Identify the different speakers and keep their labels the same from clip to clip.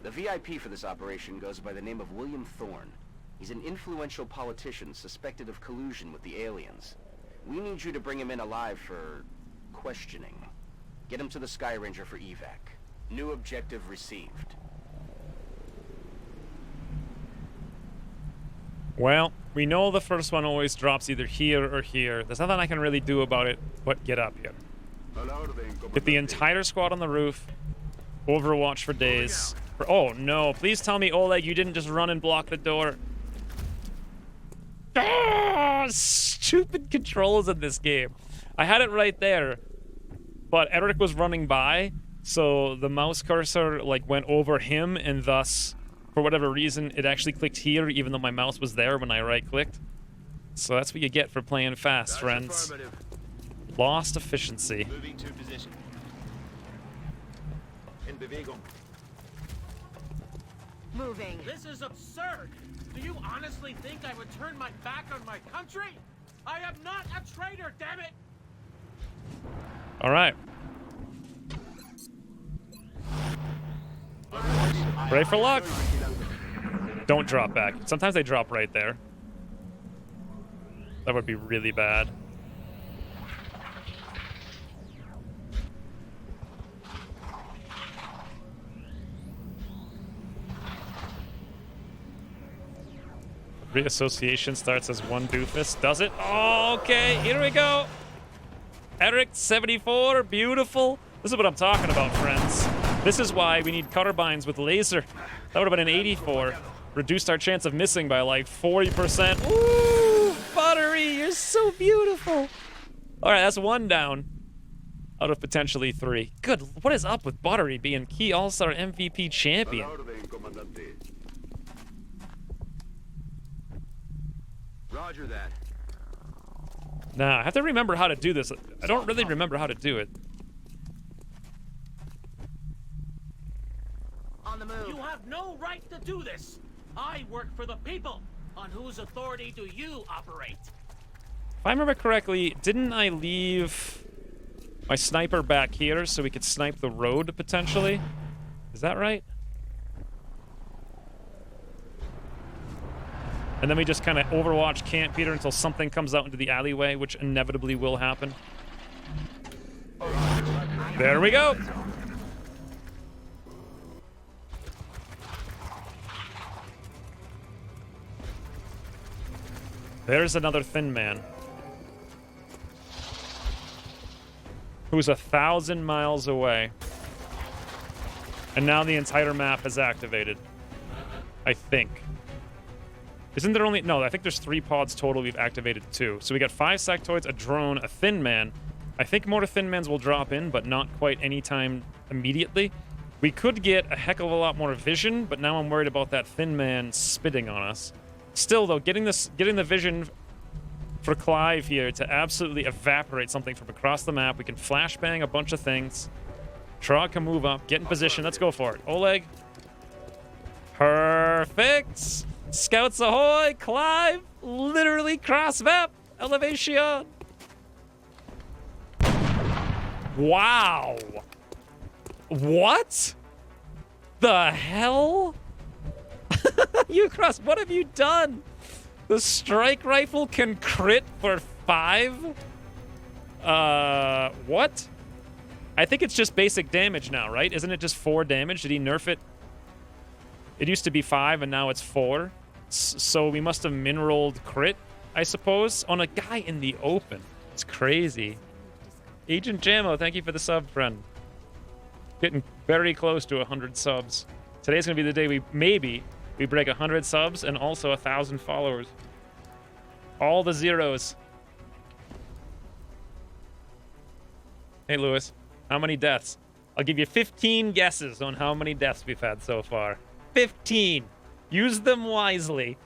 Speaker 1: The VIP for this operation goes by the name of William Thorne. He's an influential politician suspected of collusion with the aliens. We need you to bring him in alive for questioning. Get him to the Sky Ranger for evac. New objective received.
Speaker 2: Well, we know the first one always drops either here or here. There's nothing I can really do about it, but get up here. Get the entire squad on the roof. Overwatch for days. Oh no, please tell me, Oleg, you didn't just run and block the door. Ah, stupid controls in this game. I had it right there, but Eric was running by, so the mouse cursor like went over him, and thus, for whatever reason, it actually clicked here, even though my mouse was there when I right-clicked. So that's what you get for playing fast, friends. Lost efficiency.
Speaker 3: Moving to position. In Bewegung.
Speaker 4: Moving.
Speaker 5: This is absurd! Do you honestly think I would turn my back on my country? I am not a traitor, damn it!
Speaker 2: Alright. Ready for luck. Don't drop back. Sometimes they drop right there. That would be really bad. Reassociation starts as one doofus. Does it? Oh, okay, here we go. Eric, 74, beautiful. This is what I'm talking about, friends. This is why we need carbines with laser. That would have been an 84. Reduced our chance of missing by like 40%. Ooh, Buttery, you're so beautiful. All right, that's one down out of potentially 3. Good, what is up with Buttery being key all-star MVP champion?
Speaker 3: Roger that.
Speaker 2: Nah, I have to remember how to do this. I don't really remember how to do it.
Speaker 4: On the move.
Speaker 5: You have no right to do this! I work for the people! On whose authority do you operate?
Speaker 2: If I remember correctly, didn't I leave my sniper back here so we could snipe the road, potentially? Is that right? And then we just kind of Overwatch camp Peter until something comes out into the alleyway, which inevitably will happen. There we go! There's another Thin Man. Who's 1,000 miles away. And now the entire map is activated. I think. Isn't there only... No, I think there's 3 pods total. We've activated 2. So we got 5 sectoids, a drone, a Thin Man. I think more Thin Mans will drop in, but not quite anytime immediately. We could get a heck of a lot more vision, but now I'm worried about that Thin Man spitting on us. Still, though, getting the vision for Clive here to absolutely evaporate something from across the map. We can flashbang a bunch of things. Trog can move up, get in position. Let's go for it. Oleg. Perfect. Scouts ahoy. Clive. Literally cross map. Elevation. Wow. What the hell? Ucross, what have you done? The strike rifle can crit for 5? What? I think it's just basic damage now, right? Isn't it just 4 damage? Did he nerf it? It used to be 5 and now it's 4. So we must have min-rolled crit, I suppose, on a guy in the open. It's crazy. Agent Jamo, thank you for the sub, friend. Getting very close to 100 subs. Today's gonna be the day we break 100 subs and also 1,000 followers. All the zeros. Hey, Lewis, how many deaths? I'll give you 15 guesses on how many deaths we've had so far. 15. Use them wisely.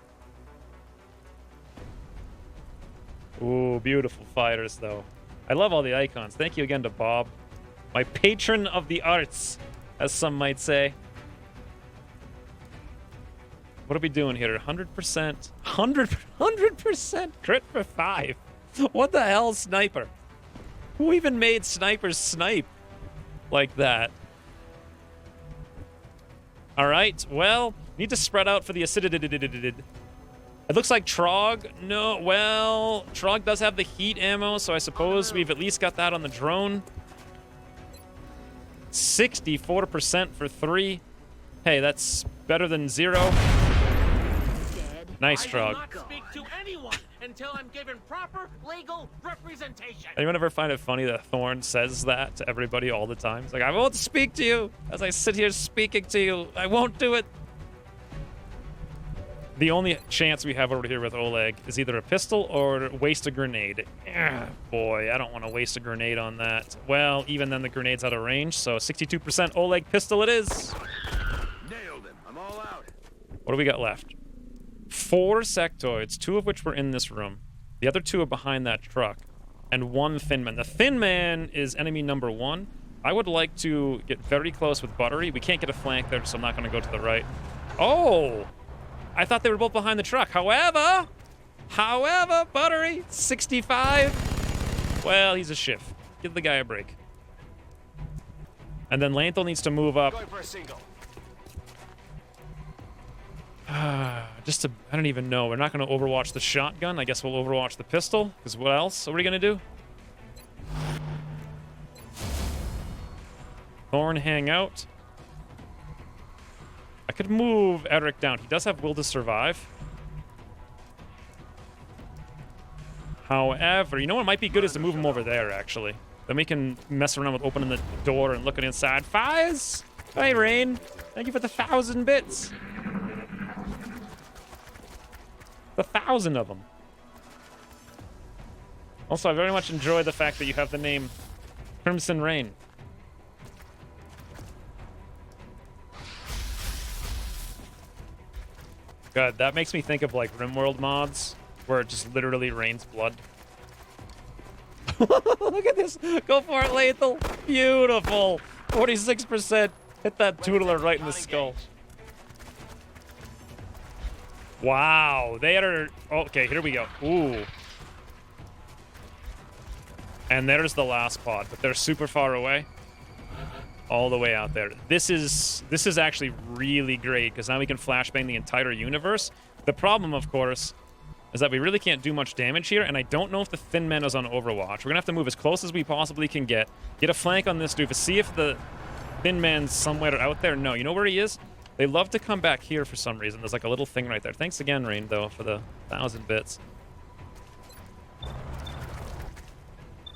Speaker 2: Ooh, beautiful fighters, though. I love all the icons. Thank you again to Bob. My patron of the arts, as some might say. What are we doing here? 100%. 100% crit for 5. What the hell, sniper? Who even made snipers snipe like that? All right, well, need to spread out for the acidity. It looks like Trog. No, well, Trog does have the heat ammo, so I suppose we've at least got that on the drone. 64% for 3. Hey, that's better than 0. Nice,
Speaker 5: I will
Speaker 2: Trog.
Speaker 5: not speak to anyone until I'm given proper legal representation.
Speaker 2: Anyone ever find it funny that Thorn says that to everybody all the time? It's like, I won't speak to you as I sit here speaking to you. I won't do it. The only chance we have over here with Oleg is either a pistol or waste a grenade. Boy, I don't want to waste a grenade on that. Well, even then the grenade's out of range, so 62% Oleg pistol it is.
Speaker 3: Nailed him. I'm all out.
Speaker 2: What do we got left? 4 sectoids, 2 of which were in this room. The other 2 are behind that truck. And 1 Thin Man. The Thin Man is enemy number 1. I would like to get very close with Buttery. We can't get a flank there, so I'm not going to go to the right. Oh! I thought they were both behind the truck. However, Buttery, 65. Well, he's a shift. Give the guy a break. And then Lanthal needs to move up.
Speaker 3: Going for a single.
Speaker 2: I don't even know. We're not going to overwatch the shotgun. I guess we'll overwatch the pistol. Because what else are we going to do? Thorn hang out. I could move Eric down. He does have will to survive. However, you know what might be good is to move him over there, actually. Then we can mess around with opening the door and looking inside. Fires! Hi, Rain. Thank you for the 1,000 bits. 1,000 of them. Also, I very much enjoy the fact that you have the name Crimson Rain. God, that makes me think of like RimWorld mods where it just literally rains blood. Look at this. Go for it, Lethal. Beautiful. 46%. Hit that Tootler right in the skull. Wow. They are... Okay, here we go. Ooh. And there's the last pod, but they're super far away. All the way out there. This is actually really great, because now we can flashbang the entire universe. The problem, of course, is that we really can't do much damage here, and I don't know if the Thin Man is on Overwatch. We're going to have to move as close as we possibly can get a flank on this dude, see if the Thin Man's somewhere out there. No, you know where he is? They love to come back here for some reason. There's like a little thing right there. Thanks again, Rain, though, for the 1,000 bits. I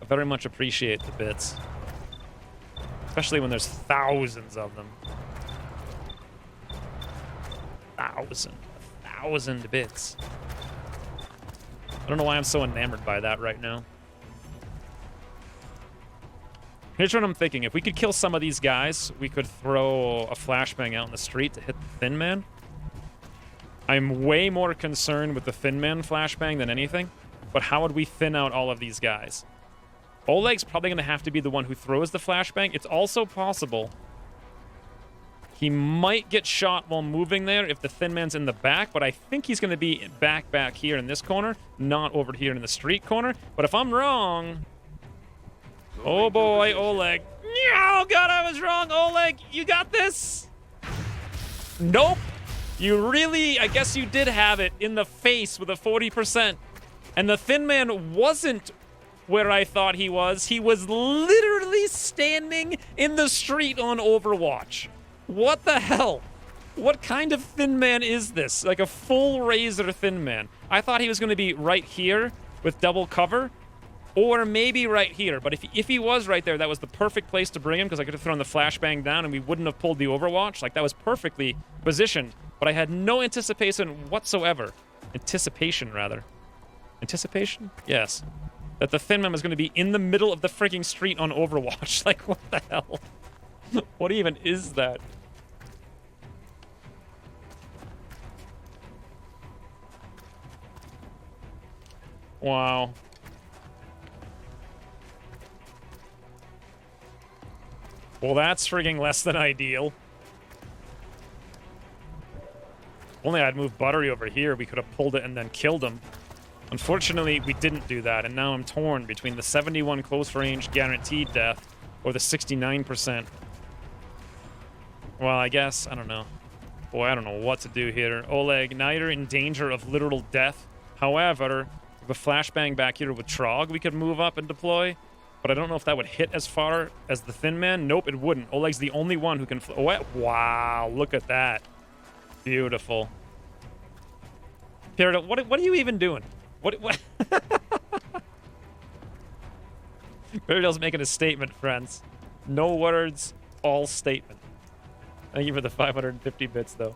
Speaker 2: very much appreciate the bits. Especially when there's thousands of them. 1,000 bits. I don't know why I'm so enamored by that right now. Here's what I'm thinking. If we could kill some of these guys, we could throw a flashbang out in the street to hit the Thin Man. I'm way more concerned with the Thin Man flashbang than anything. But how would we thin out all of these guys? Oleg's probably going to have to be the one who throws the flashbang. It's also possible he might get shot while moving there if the Thin Man's in the back, but I think he's going to be back here in this corner, not over here in the street corner. But if I'm wrong... Oh boy, Oleg. Oh god, I was wrong, Oleg. You got this? Nope. You really, I guess you did have it in the face with a 40%. And the Thin Man wasn't where I thought he was. He was literally standing in the street on Overwatch. What the hell? What kind of Thin Man is this? Like a full Razor Thin Man. I thought he was going to be right here with double cover, or maybe right here. But if he was right there, that was the perfect place to bring him, because I could have thrown the flashbang down and we wouldn't have pulled the Overwatch. Like, that was perfectly positioned, but I had no anticipation whatsoever. Anticipation, rather. Anticipation? Yes. That the Thin Man was going to be in the middle of the freaking street on Overwatch. Like, what the hell? What even is that? Wow. Well, that's frigging less than ideal. Only I'd moved Buttery over here, we could have pulled it and then killed him. Unfortunately, we didn't do that, and now I'm torn between the 71 close range guaranteed death or the 69%. Well, I guess, I don't know. Boy, I don't know what to do here. Oleg, now you're in danger of literal death. However, with a flashbang back here with Trog, we could move up and deploy. But I don't know if that would hit as far as the Thin Man. Nope, it wouldn't. Oleg's the only one who can... Wow, look at that. Beautiful. Pyridal, what are you even doing? What? Pyridal's making a statement, friends. No words, all statement. Thank you for the 550 bits, though.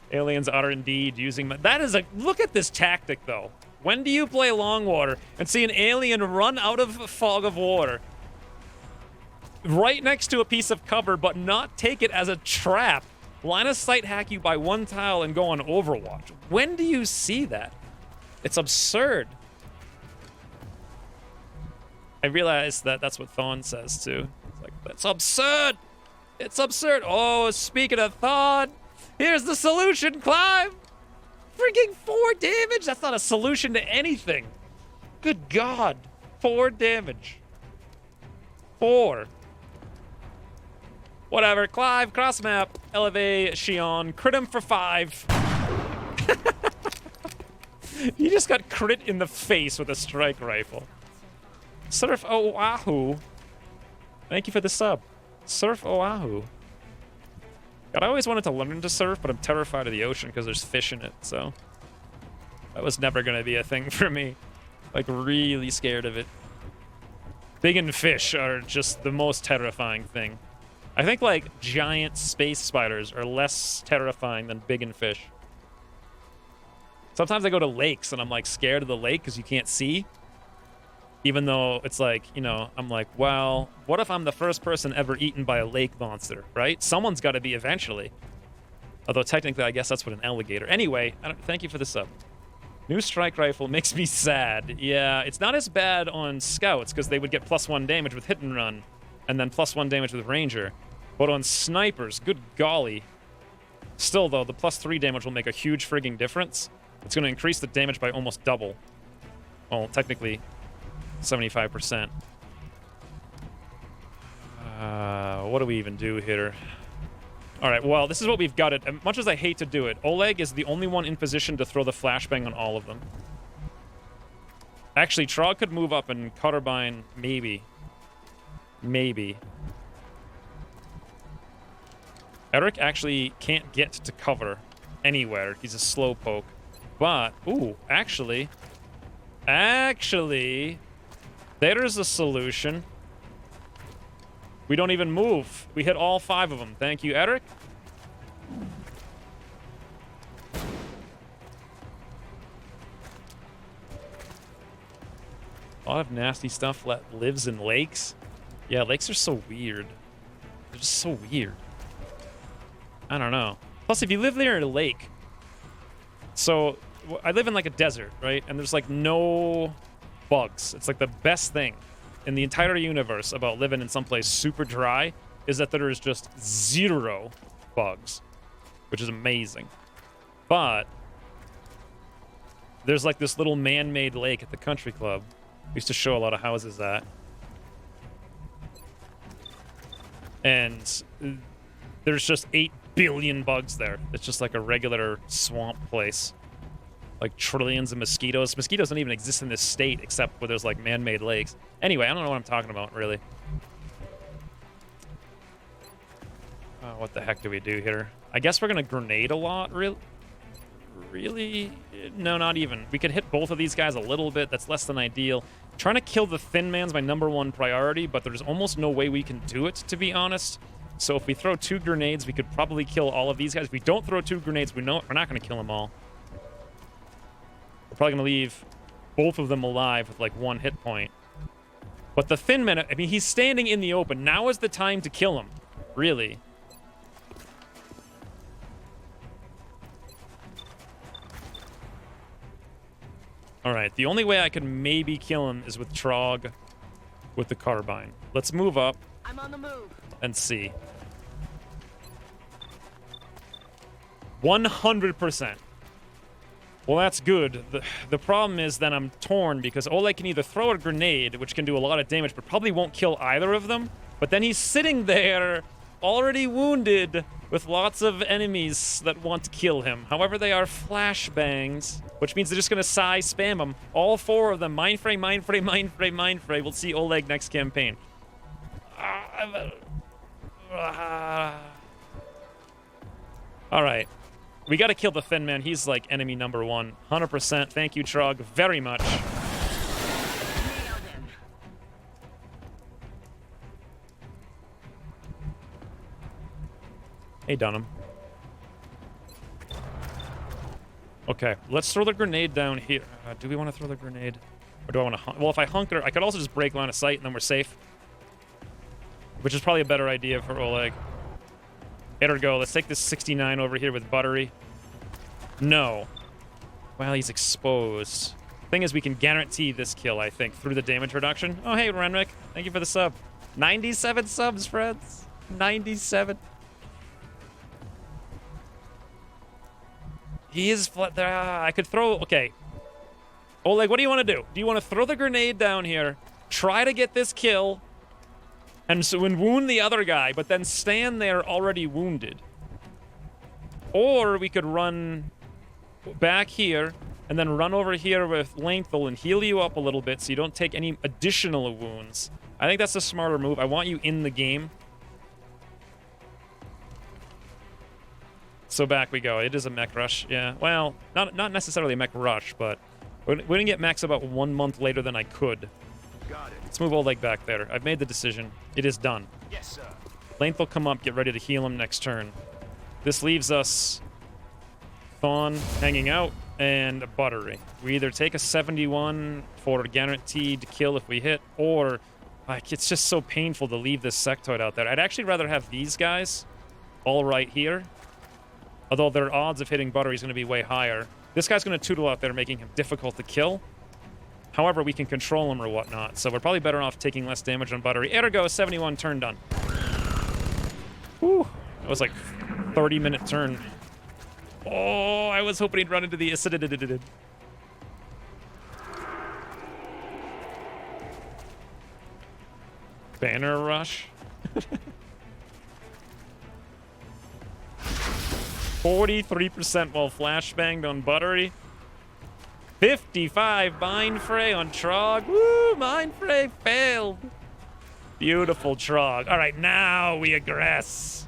Speaker 2: Aliens are indeed using... That is a... Look at this tactic, though. When do you play Long Water and see an alien run out of a fog of war right next to a piece of cover, but not take it as a trap? Line of sight hack you by one tile and go on Overwatch. When do you see that? It's absurd. I realize that that's what Thawne says, too. It's like, that's absurd! It's absurd! Oh, speaking of Thawne, here's the solution, Clive! Freaking 4 damage? That's not a solution to anything. Good God. 4 damage. 4. Whatever. Clive, cross map, elevation, crit him for 5. He just got crit in the face with a strike rifle. Surf Oahu. Thank you for the sub. Surf Oahu. God, I always wanted to learn to surf, but I'm terrified of the ocean because there's fish in it, so... That was never going to be a thing for me. Like, really scared of it. Big and fish are just the most terrifying thing. I think, like, giant space spiders are less terrifying than big and fish. Sometimes I go to lakes and I'm, like, scared of the lake because you can't see. Even though it's like, you know, I'm like, well, what if I'm the first person ever eaten by a lake monster, right? Someone's got to be eventually. Although technically, I guess that's what an alligator. Anyway, thank you for the sub. New strike rifle makes me sad. Yeah, it's not as bad on scouts because they would get +1 damage with hit and run and then +1 damage with ranger. But on snipers, good golly. Still, though, the +3 damage will make a huge frigging difference. It's going to increase the damage by almost double. Well, technically... 75%. What do we even do here? All right, well, this is what we've got it. As much as I hate to do it, Oleg is the only one in position to throw the flashbang on all of them. Actually, Trog could move up and Cutterbine, maybe. Maybe. Eric actually can't get to cover anywhere. He's a slowpoke. But, ooh, actually... There's a solution. We don't even move. We hit all 5 of them. Thank you, Eric. A lot of nasty stuff that lives in lakes. Yeah, lakes are so weird. They're just so weird. I don't know. Plus, if you live near a lake... So, I live in, like, a desert, right? And there's, like, no bugs. It's, like, the best thing in the entire universe about living in someplace super dry is that there is just 0 bugs, which is amazing. But there's, like, this little man-made lake at the country club. We used to show a lot of houses at. And there's just 8 billion bugs there. It's just like a regular swamp place. Like trillions of mosquitoes. Mosquitoes don't even exist in this state except where there's like man-made lakes. Anyway, I don't know what I'm talking about, really. What the heck do we do here? I guess we're gonna grenade a lot, really? No, not even. We could hit both of these guys a little bit. That's less than ideal. Trying to kill the Thin Man's my #1 priority, but there's almost no way we can do it, to be honest. So if we throw 2 grenades, we could probably kill all of these guys. If we don't throw 2 grenades, we're not going to kill them all. We're probably going to leave both of them alive with, like, 1 hit point. But the Thin Man, I mean, he's standing in the open. Now is the time to kill him. Really. Alright, the only way I can maybe kill him is with Trog with the carbine. Let's move up.
Speaker 4: I'm on the move.
Speaker 2: And see. 100%. Well, that's good. The problem is then I'm torn because Oleg can either throw a grenade, which can do a lot of damage, but probably won't kill either of them. But then he's sitting there already wounded with lots of enemies that want to kill him. However, they are flashbangs, which means they're just going to psi spam him. All 4 of them. Mindfray, Mindfray, Mindfray, Mindfray. We'll see Oleg next campaign. All right. We got to kill the Thin Man. He's like enemy number 1. 100%. Thank you, Trog, very much.
Speaker 4: Nailed him.
Speaker 2: Hey, Dunham. Okay, let's throw the grenade down here. Do we want to throw the grenade? Or do I want to... Well, if I hunker, I could also just break line of sight and then we're safe. Which is probably a better idea for Oleg. Ergo, let's take this 69 over here with Buttery. No. Well, he's exposed. Thing is, we can guarantee this kill, I think, through the damage reduction. Oh, hey, Renrick. Thank you for the sub. 97 subs, friends. 97. He is... I could throw... Okay. Oleg, what do you want to do? Do you want to throw the grenade down here, try to get this kill, and so and wound the other guy, but then stand there already wounded? Or we could run back here and then run over here with Lengthal and heal you up a little bit so you don't take any additional wounds. I think that's the smarter move. I want you in the game. So back we go. It is a mech rush. Yeah, well, not necessarily a mech rush, but we're going to get mechs about 1 month later than I could.
Speaker 3: Got it.
Speaker 2: Let's move Oleg back there. I've made the decision. It is done.
Speaker 3: Yes, sir.
Speaker 2: Length will come up, get ready to heal him next turn. This leaves us Thawne hanging out and Buttery. We either take a 71 for a guaranteed kill if we hit, or like, it's just so painful to leave this sectoid out there. I'd actually rather have these guys all right here, although their odds of hitting Buttery is going to be way higher. This guy's going to tootle out there, making him difficult to kill. However, we can control him or whatnot, so we're probably better off taking less damage on Buttery. Ergo, 71 turn done. Whew. That was like 30-minute turn. Oh, I was hoping he'd run into the acidity. Banner rush. 43% while flashbanged on Buttery. 55 Mind Fray on Trog. Woo! Mind Fray failed. Beautiful Trog. All right, now we aggress.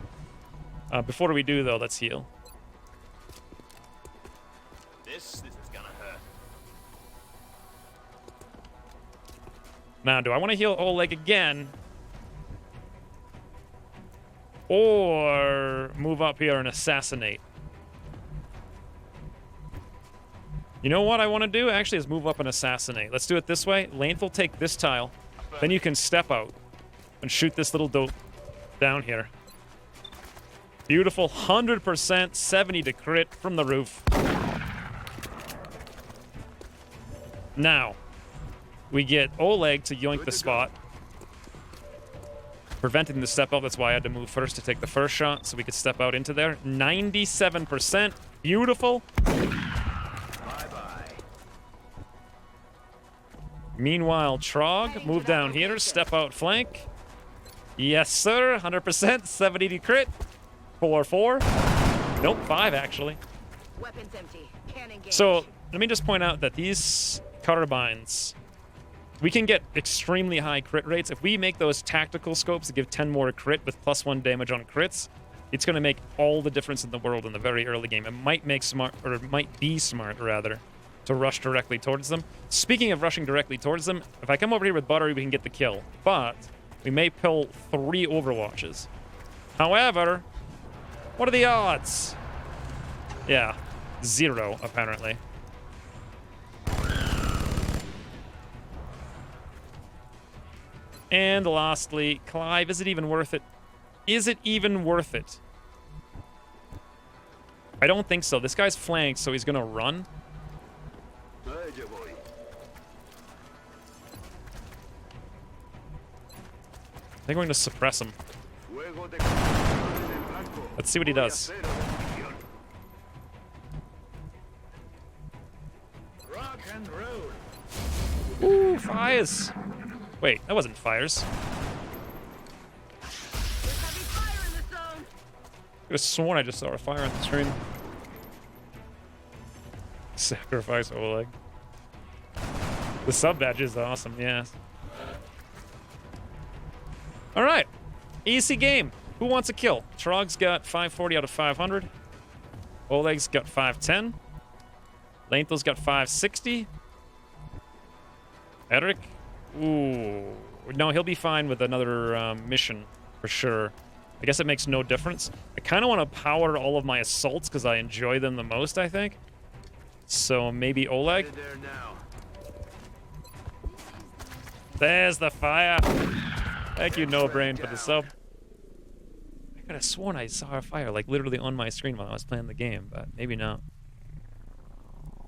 Speaker 2: Before we do, though, let's heal.
Speaker 3: This is gonna hurt.
Speaker 2: Now, do I want to heal Oleg again? Or move up here and assassinate? You know what I want to do? Actually, is move up and assassinate. Let's do it this way. Length will take this tile. Then you can step out and shoot this little dope down here. Beautiful. 100%. 70 to crit from the roof. Now, we get Oleg to yoink the spot. Preventing the step out. That's why I had to move first to take the first shot so we could step out into there. 97%. Beautiful. Meanwhile, Trog, move down here, step out flank. Yes, sir, 100%, 70 to crit. 4-4. Nope, 5 actually.
Speaker 4: Weapons empty. Can't engage.
Speaker 2: So, let me just point out that these carbines, we can get extremely high crit rates. If we make those tactical scopes that give 10 more crit with +1 damage on crits, it's going to make all the difference in the world in the very early game. It might make smart, or it might be smart, rather, to rush directly towards them. Speaking of rushing directly towards them, if I come over here with Buttery, we can get the kill. But we may pull 3 Overwatches. However, what are the odds? Yeah, 0, apparently. And lastly, Clive, is it even worth it? Is it even worth it? I don't think so. This guy's flanked, so he's going to run. I think we're going to suppress him. Let's see what he does.
Speaker 3: Rock and roll.
Speaker 2: Ooh, fires. Wait, that wasn't fires.
Speaker 4: There's heavy fire in the
Speaker 2: Could have sworn I just saw a fire on the stream. Sacrifice Oleg. The sub badge is awesome, yes. All right. Easy game. Who wants a kill? Trog's got 540 out of 500. Oleg's got 510. Lenthel's got 560. Eric? Ooh. No, he'll be fine with another mission for sure. I guess it makes no difference. I kind of want to power all of my assaults because I enjoy them the most, I think. So maybe Oleg?
Speaker 3: There now.
Speaker 2: There's the fire. Thank you, No Brain, for the sub. I could have sworn I saw a fire, like, literally on my screen while I was playing the game, but maybe not.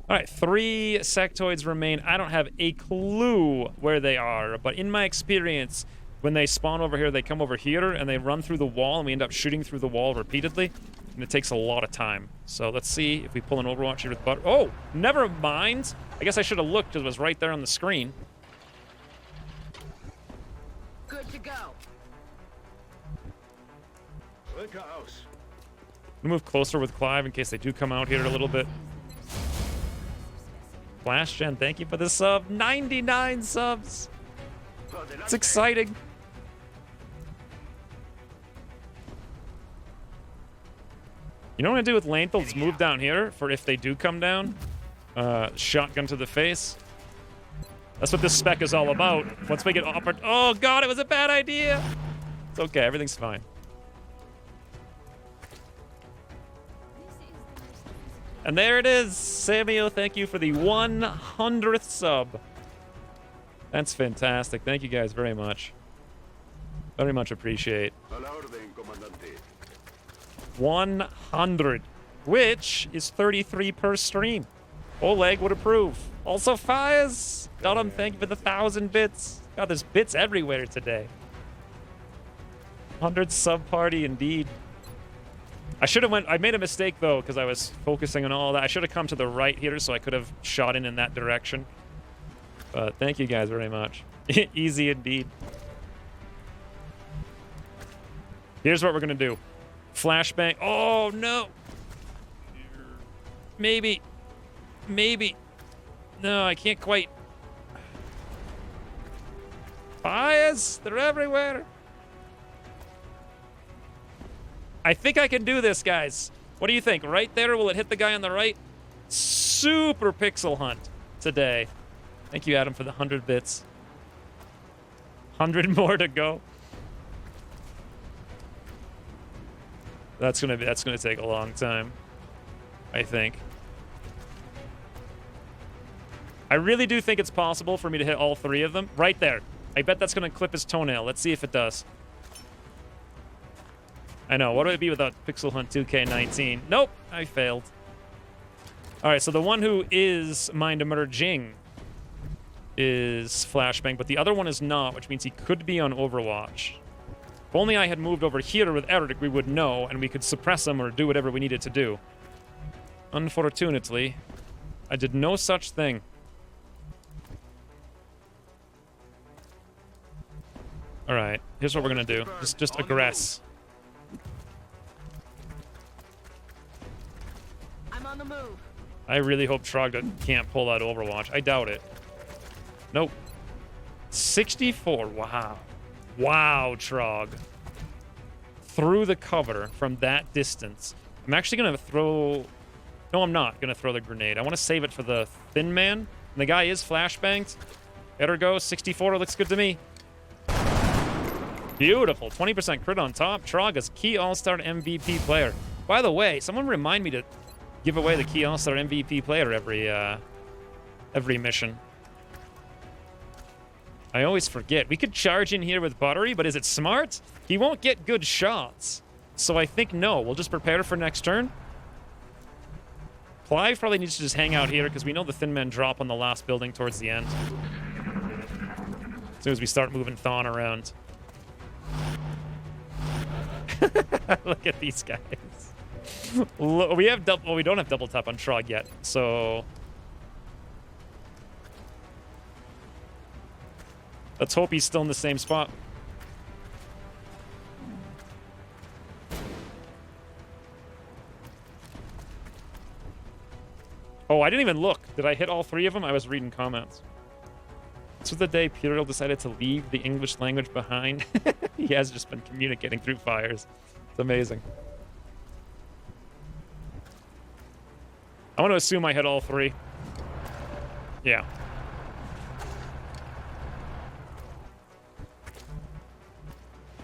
Speaker 2: All right, 3 sectoids remain. I don't have a clue where they are, but in my experience, when they spawn over here, they come over here, and they run through the wall, and we end up shooting through the wall repeatedly, and it takes a lot of time. So let's see if we pull an Overwatch here with Butter. Oh, never mind. I guess I should have looked because it was right there on the screen.
Speaker 4: Good to go.
Speaker 3: Look house.
Speaker 2: I'm gonna move closer with Clive in case they do come out here a little bit. Flash Gen, thank you for the sub. 99 subs. It's exciting. You know what I'm gonna do with Lenthal is move down here for if they do come down. Shotgun to the face. That's what this spec is all about. Once we get offered. Oh god, it was a bad idea. It's okay, everything's fine. And there it is. Samuel, thank you for the 100th sub. That's fantastic. Thank you guys very much. Very much appreciate. 100, which is 33 per stream. Oleg would approve. Also fires. Dottom, thank you for the 1,000 bits. God, there's bits everywhere today. 100 sub party indeed. I made a mistake though, because I was focusing on all that. I should have come to the right here so I could have shot in that direction. But thank you guys very much. Easy indeed. Here's what we're gonna do. Flashbang. Oh no. Maybe. Maybe. No, I can't quite. Fires! They're everywhere. I think I can do this, guys. What do you think? Right there, will it hit the guy on the right? Super pixel hunt today. Thank you, Adam, for the 100 bits. 100 more to go. That's gonna take a long time, I think. I really do think it's possible for me to hit all 3 of them. Right there. I bet that's gonna clip his toenail. Let's see if it does. I know. What would it be without Pixel Hunt 2K19? Nope. I failed. All right, so the one who is Mind Emerging is Flashbang, but the other one is not, which means he could be on Overwatch. If only I had moved over here with Eric, we would know, and we could suppress him or do whatever we needed to do. Unfortunately, I did no such thing. All right, here's what we're gonna do. Just aggress.
Speaker 4: I'm on the move.
Speaker 2: I really hope Trog can't pull out Overwatch. I doubt it. Nope. 64. Wow. Wow, Trog. Through the cover from that distance. I'm actually going to throw... No, I'm not going to throw the grenade. I want to save it for the Thin Man. And the guy is flashbanged. Ergo, 64 looks good to me. Beautiful. 20% crit on top. Trog is key all-star MVP player. By the way, someone remind me to give away the key all-star MVP player every mission. I always forget. We could charge in here with Buttery, but is it smart? He won't get good shots. So I think no. We'll just prepare for next turn. Clive probably needs to just hang out here because we know the Thin Men drop on the last building towards the end. As soon as we start moving Thawne around. Look at these guys. We have double. Well, we don't have double tap on Trog yet, so let's hope he's still in the same spot. Oh, I didn't even look. Did I hit all 3 of them? I was reading comments. This was the day Puriel decided to leave the English language behind. He has just been communicating through fires. It's amazing. I want to assume I hit all 3. Yeah.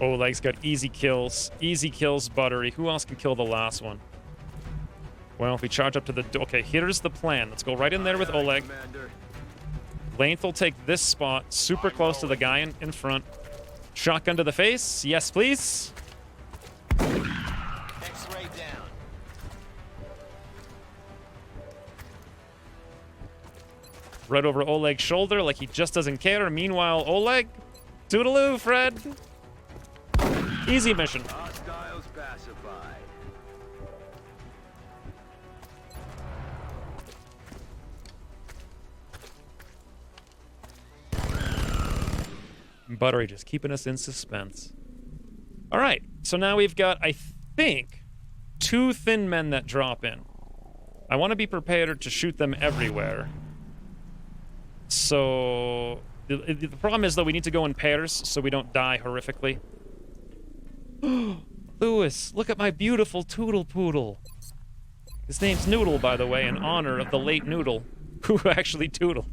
Speaker 2: Oleg's got easy kills. Easy kills, Buttery. Who else can kill the last one? Well, if we charge up to the... Okay, here's the plan. Let's go right in there with Oleg. Length will take this spot, super close to the guy in front. Shotgun to the face. Yes, please.
Speaker 6: X-ray down.
Speaker 2: Right over Oleg's shoulder like he just doesn't care. Meanwhile, Oleg, toodaloo, Fred. Easy mission.
Speaker 3: Hostiles pacified.
Speaker 2: Buttery just keeping us in suspense. All right, so now we've got, I think, 2 thin men that drop in. I want to be prepared to shoot them everywhere. So the problem is, though, we need to go in pairs so we don't die horrifically. Lewis, look at my beautiful Toodle Poodle. His name's Noodle, by the way, in honor of the late Noodle, who actually toodled.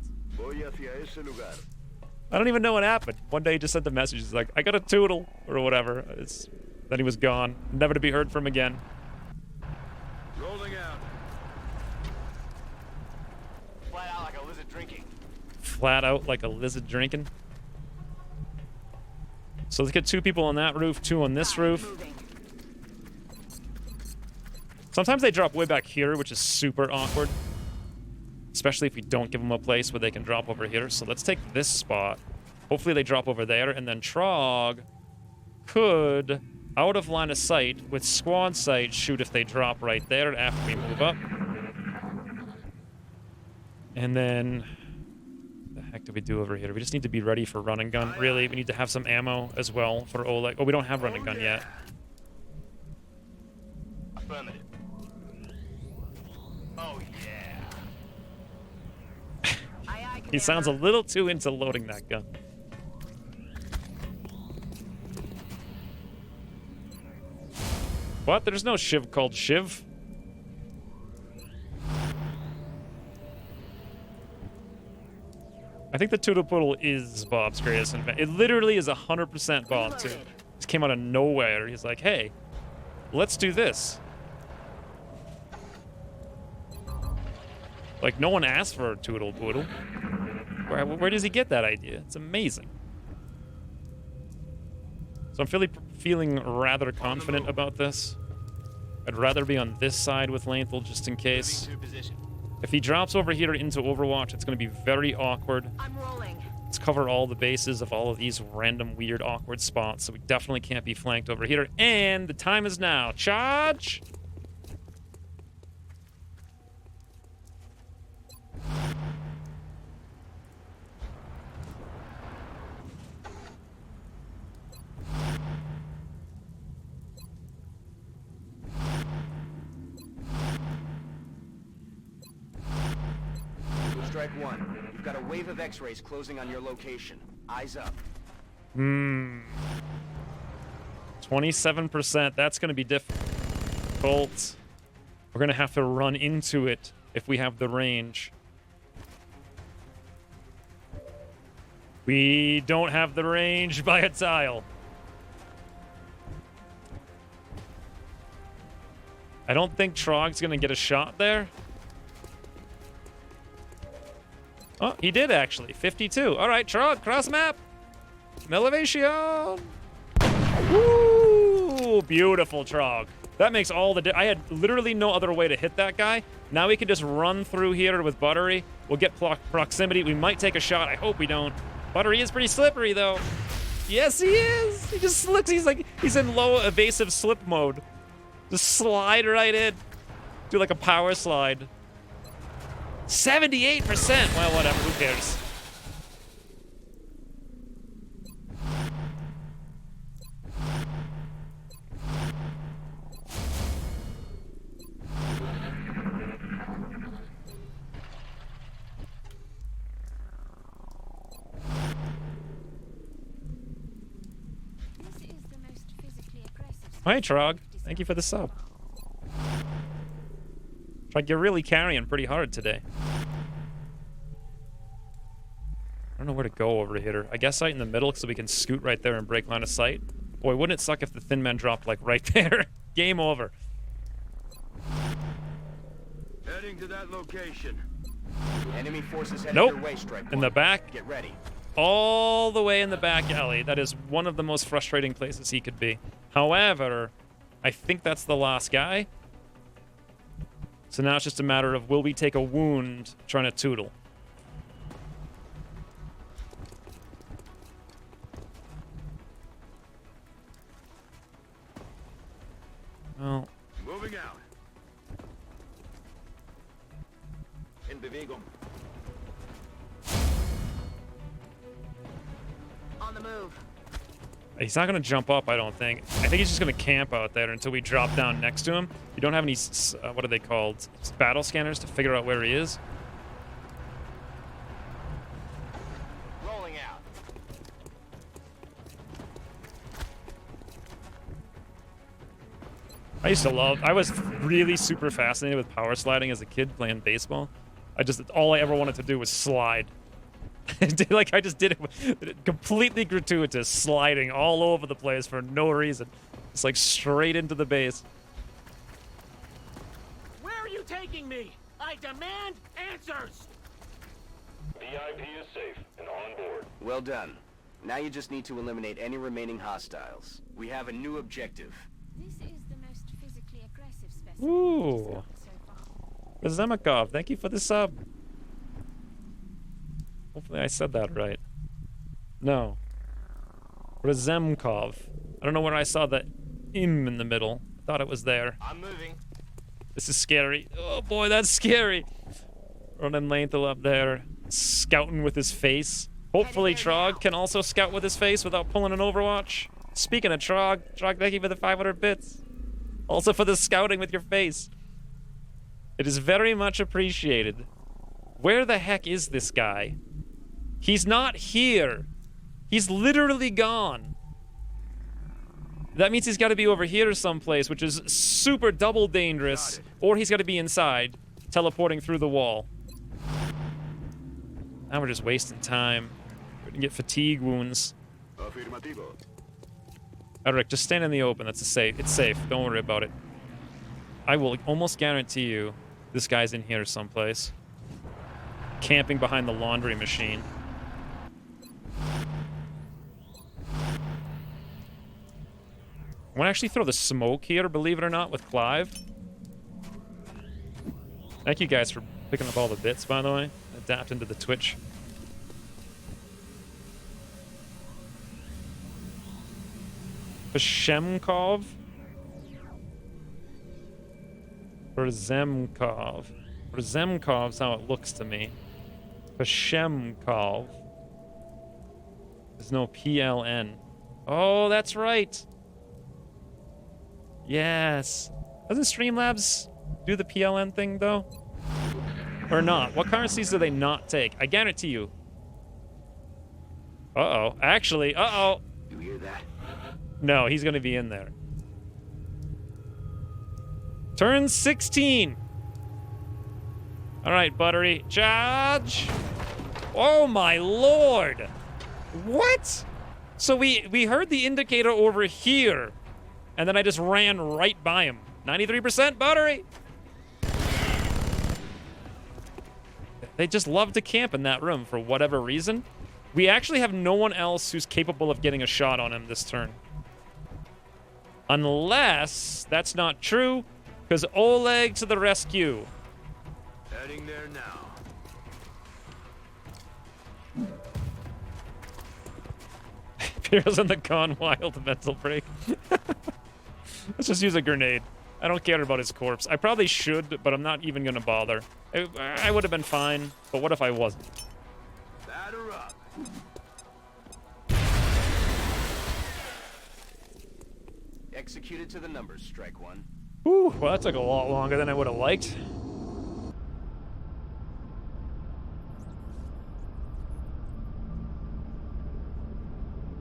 Speaker 2: I don't even know what happened. One day he just sent a message. He's like, I got a toodle, or whatever. Then he was gone. Never to be heard from again.
Speaker 3: Rolling out.
Speaker 6: Flat out like a lizard drinking.
Speaker 2: Flat out like a lizard drinking. So let's get 2 people on that roof, 2 on this roof.
Speaker 4: Moving.
Speaker 2: Sometimes they drop way back here, which is super awkward. Especially if we don't give them a place where they can drop over here. So let's take this spot. Hopefully they drop over there. And then Trog could, out of line of sight, with squad sight, shoot if they drop right there after we move up. And then... what the heck do we do over here? We just need to be ready for run and gun. Really, we need to have some ammo as well for Oleg. Oh, we don't have run and gun yet.
Speaker 6: Affirmative. Oh, yeah.
Speaker 2: He sounds a little too into loading that gun. What? There's no Shiv called Shiv. I think the Toodle Poodle is Bob's greatest invention. It literally is 100% Bob, too. Just came out of nowhere. He's like, hey, let's do this. Like, no one asked for a Toodle Poodle. Where does he get that idea? It's amazing. So I'm feeling rather confident about this. I'd rather be on this side with Lanthal just in case. If he drops over here into Overwatch, it's going to be very awkward.
Speaker 4: I'm rolling.
Speaker 2: Let's cover all the bases of all of these random, weird, awkward spots. So we definitely can't be flanked over here. And the time is now. Charge!
Speaker 1: Strike 1. You've got a wave of X-rays closing on your location. Eyes up.
Speaker 2: 27%. That's going to be difficult. We're going to have to run into it if we have the range. We don't have the range by a tile. I don't think Trog's going to get a shot there. Oh, he did actually. 52. All right, Trog, cross map. Elevation. Woo! Beautiful, Trog. That makes all the I had literally no other way to hit that guy. Now we can just run through here with Buttery. We'll get proximity. We might take a shot. I hope we don't. Buttery is pretty slippery, though. Yes, he is. He just slips. He's in low evasive slip mode. Just slide right in. Do like a power slide. 78%. Well, whatever. Who cares? Hi, Trog. Thank you for the sub. Trog, you're really carrying pretty hard today. I don't know where to go over here. I guess right in the middle so we can scoot right there and break line of sight. Boy, wouldn't it suck if the thin man dropped, like, right there? Game over.
Speaker 3: Heading to that location.
Speaker 1: Enemy forces headed
Speaker 2: Nope.
Speaker 1: your way, Strike One.
Speaker 2: In the back.
Speaker 1: Get ready.
Speaker 2: All the way in the back alley. That is one of the most frustrating places he could be. However, I think that's the last guy. So now it's just a matter of will we take a wound trying to tootle. Well,
Speaker 3: Moving out. In Bewegung.
Speaker 4: On the move.
Speaker 2: he's not going to jump up, I don't think. I think he's just going to camp out there until we drop down next to him. We don't have any, what are they called? Battle scanners to figure out where he is.
Speaker 6: Rolling out.
Speaker 2: I was really super fascinated with power sliding as a kid playing baseball. All I ever wanted to do was slide. Like, I just did it completely gratuitous, sliding all over the place for no reason. It's like straight into the base.
Speaker 5: Where are you taking me? I demand answers!
Speaker 7: VIP is safe and on board.
Speaker 1: Well done. Now you just need to eliminate any remaining hostiles. We have a new objective.
Speaker 8: This is the most physically aggressive specimen
Speaker 2: Ooh.
Speaker 8: so far.
Speaker 2: Zemikov, thank you for the sub. Hopefully I said that right. No. Rezemkov. I don't know where I saw the im in the middle. I thought it was there.
Speaker 6: I'm moving.
Speaker 2: This is scary. Oh boy, that's scary. Running Lanthal up there, scouting with his face. Hopefully Trog can also scout with his face without pulling an Overwatch. Speaking of Trog, thank you for the 500 bits. Also for the scouting with your face. It is very much appreciated. Where the heck is this guy? He's not here. He's literally gone. That means he's got to be over here someplace, which is super double dangerous. Or he's got to be inside, teleporting through the wall. Now we're just wasting time. We're gonna get fatigue wounds.
Speaker 3: Affirmativo.
Speaker 2: Eric, just stand in the open. It's safe. It's safe. Don't worry about it. I will almost guarantee you this guy's in here someplace. Camping behind the laundry machine. I want to actually throw the smoke here, believe it or not, with Clive. Thank you guys for picking up all the bits, by the way. Adapt into the Twitch. Pashemkov? Or Zemkov? Or Zemkov's how it looks to me. Pashemkov. There's no PLN. Oh, that's right. Yes. Doesn't Streamlabs do the PLN thing, though? Or not? What currencies do they not take? I guarantee you. Uh-oh. Actually, uh-oh.
Speaker 1: You hear that?
Speaker 2: No, he's going to be in there. Turn 16. All right, Buttery. Charge. Oh, my Lord. What? So we heard the indicator over here, and then I just ran right by him. 93% Buttery. They just love to camp in that room for whatever reason. We actually have no one else who's capable of getting a shot on him this turn. Unless that's not true, because Oleg to the rescue.
Speaker 3: Heading there now.
Speaker 2: Pierre's on the Gone Wild mental break. Let's just use a grenade. I don't care about his corpse. I probably should, but I'm not even going to bother. I would have been fine, but what if I wasn't?
Speaker 3: Batter up.
Speaker 1: Executed to the numbers, Strike One.
Speaker 2: Whew, well, that took a lot longer than I would have liked.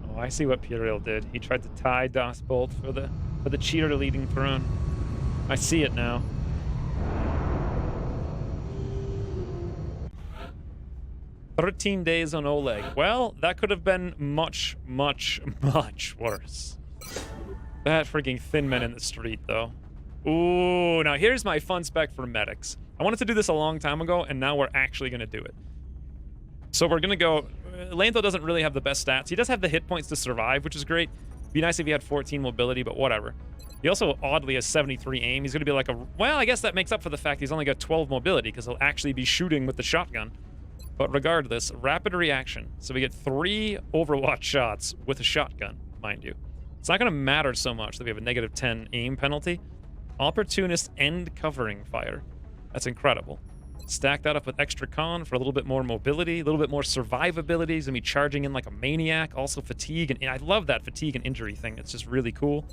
Speaker 2: Oh, I see what Pierre did. He tried to tie Das Bolt for the for the cheater leading throne. I see it now. "13 days on Oleg." Well, that could have been much, much, much worse. That freaking thin men in the street, though. Ooh, now here's my fun spec for medics. I wanted to do this a long time ago, and now we're actually going to do it. So we're going to go... Lanthal doesn't really have the best stats. He does have the hit points to survive, which is great. It'd be nice if he had 14 mobility, but whatever. He also, oddly, has 73 aim. He's going to be like a... Well, I guess that makes up for the fact he's only got 12 mobility, because he'll actually be shooting with the shotgun. But regardless, rapid reaction. So we get 3 Overwatch shots with a shotgun, mind you. It's not going to matter so much that we have a negative 10 aim penalty. Opportunist end covering fire. That's incredible. Stack that up with extra con for a little bit more mobility, a little bit more survivability. He's going to be charging in like a maniac. Also fatigue. And I love that fatigue and injury thing. It's just really cool.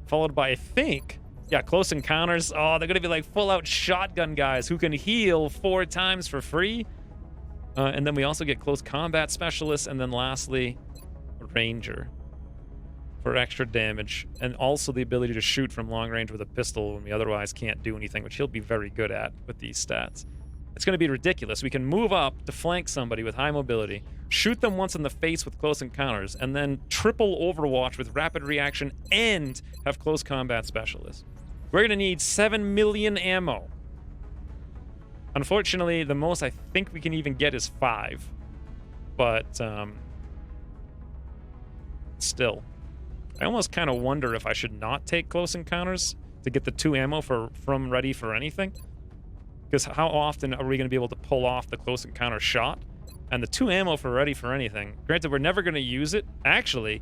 Speaker 2: Followed by, I think... Yeah, close encounters. Oh, they're going to be like full-out shotgun guys who can heal 4 times for free. And then we also get close combat specialists, and then lastly, ranger for extra damage, and also the ability to shoot from long range with a pistol when we otherwise can't do anything, which he'll be very good at with these stats. It's going to be ridiculous. We can move up to flank somebody with high mobility, shoot them once in the face with close encounters, and then triple Overwatch with rapid reaction and have close combat specialists. We're going to need 7 million ammo. Unfortunately, the most I think we can even get is 5. But, still. I almost kind of wonder if I should not take close encounters to get the 2 ammo from ready for anything. Because how often are we going to be able to pull off the close encounter shot? And the 2 ammo for ready for anything. Granted, we're never going to use it. Actually,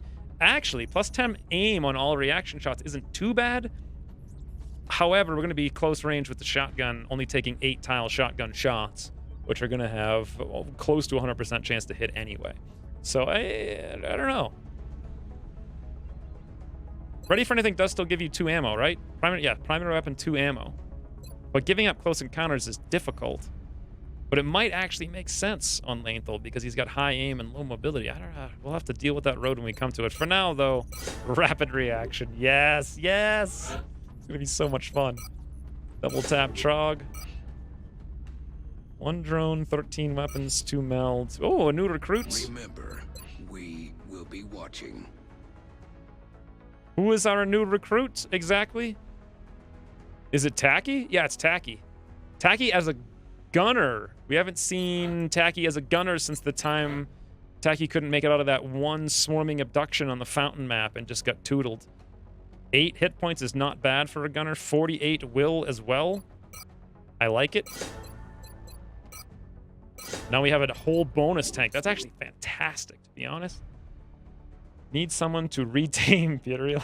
Speaker 2: plus 10 aim on all reaction shots isn't too bad. However, we're going to be close range with the shotgun, only taking 8 tile shotgun shots, which are going to have close to 100% chance to hit anyway. So, I don't know. Ready for anything does still give you 2 ammo, right? Primary weapon, 2 ammo. But giving up close encounters is difficult. But it might actually make sense on Lanthal because he's got high aim and low mobility. I don't know. We'll have to deal with that road when we come to it. For now, though, rapid reaction. Yes, yes! It's gonna be so much fun. Double tap Trog. 1 drone, 13 weapons, 2 melds. Oh, a new recruit.
Speaker 9: Remember, we will be watching.
Speaker 2: Who is our new recruit exactly? Is it Tacky? Yeah, it's Tacky. Tacky as a gunner. We haven't seen Tacky as a gunner since the time Tacky couldn't make it out of that one swarming abduction on the fountain map and just got tootled. 8 hit points is not bad for a gunner. 48 will as well. I like it. Now we have a whole bonus tank. That's actually fantastic, to be honest. Need someone to retame Imperial.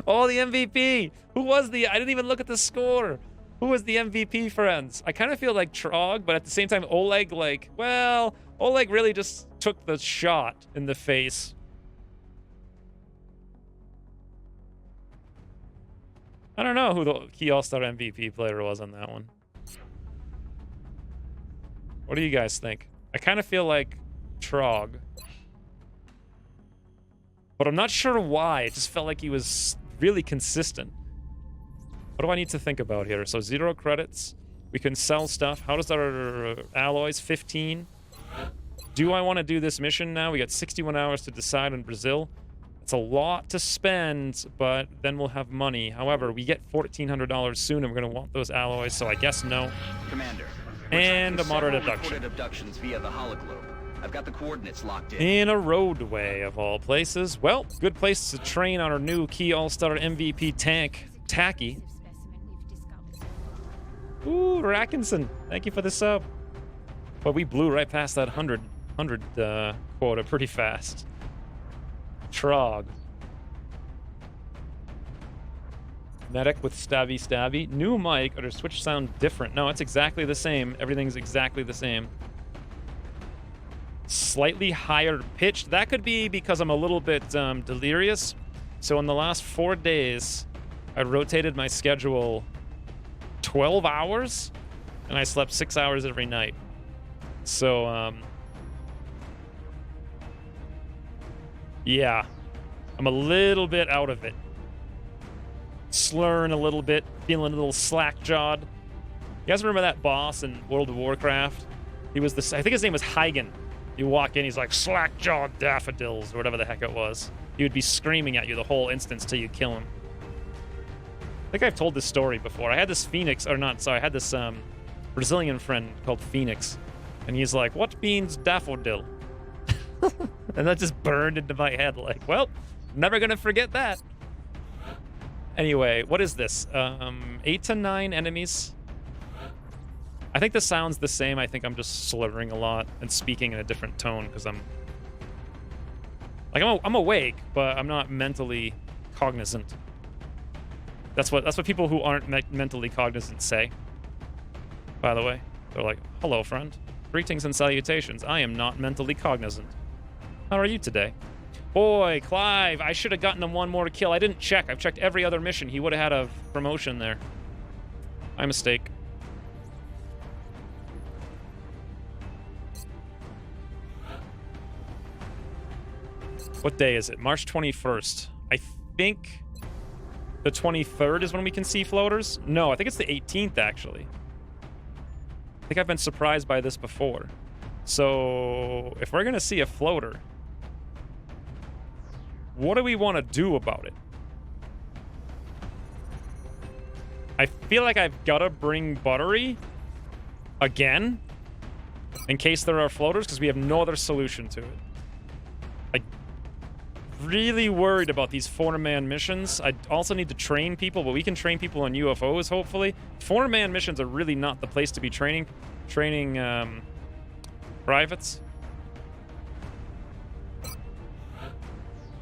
Speaker 2: Oh, the MVP! Who was the... I didn't even look at the score. Who was the MVP, friends? I kind of feel like Trog, but at the same time, Oleg, like... Well, Oleg really just took the shot in the face. I don't know who the key all-star MVP player was on that one. What do you guys think? I kind of feel like Trog. But I'm not sure why. It just felt like he was really consistent. What do I need to think about here? So 0 credits. We can sell stuff. How does our alloys? 15. Do I want to do this mission now? We got 61 hours to decide in Brazil. It's a lot to spend, but then we'll have money. However, we get $1,400 soon, and we're going to want those alloys, so I guess no.
Speaker 1: Commander.
Speaker 2: And a moderate abduction.
Speaker 1: Reported abductions via the hologlobe. I've got the coordinates locked in.
Speaker 2: In a roadway, of all places. Well, good place to train on our new key all-star MVP tank, Tacky. Ooh, Rackinson, thank you for the sub. But we blew right past that 100 quota pretty fast. Trog. Medic with stabby. New mic, or does Switch sound different? No, it's exactly the same. Everything's exactly the same. Slightly higher pitched. That could be because I'm a little bit delirious. So in the last 4 days, I rotated my schedule 12 hours, and I slept 6 hours every night. So, yeah. I'm a little bit out of it. Slurring a little bit, feeling a little slack-jawed. You guys remember that boss in World of Warcraft? He was I think his name was Hagen. You walk in, he's like, slack-jawed daffodils, or whatever the heck it was. He would be screaming at you the whole instance till you kill him. I think I've told this story before. I had this I had this Brazilian friend called Phoenix. And he's like, what means daffodil? And that just burned into my head like, well, never gonna forget that. Anyway, what is this? 8 to 9 enemies. I think this sounds the same. I think I'm just slurring a lot and speaking in a different tone because I'm awake, but I'm not mentally cognizant. That's what people who aren't mentally cognizant say. By the way, they're like, "Hello, friend. Greetings and salutations. I am not mentally cognizant. How are you today?" Boy, Clive, I should have gotten him one more kill. I didn't check. I've checked every other mission. He would have had a promotion there. My mistake. What day is it? March 21st. I think the 23rd is when we can see floaters. No, I think it's the 18th, actually. I think I've been surprised by this before. So, if we're going to see a floater, what do we want to do about it? I feel like I've got to bring Buttery again in case there are floaters because we have no other solution to it. Really worried about these 4-man missions. I also need to train people, but we can train people on UFOs, hopefully. 4-man missions are really not the place to be training privates.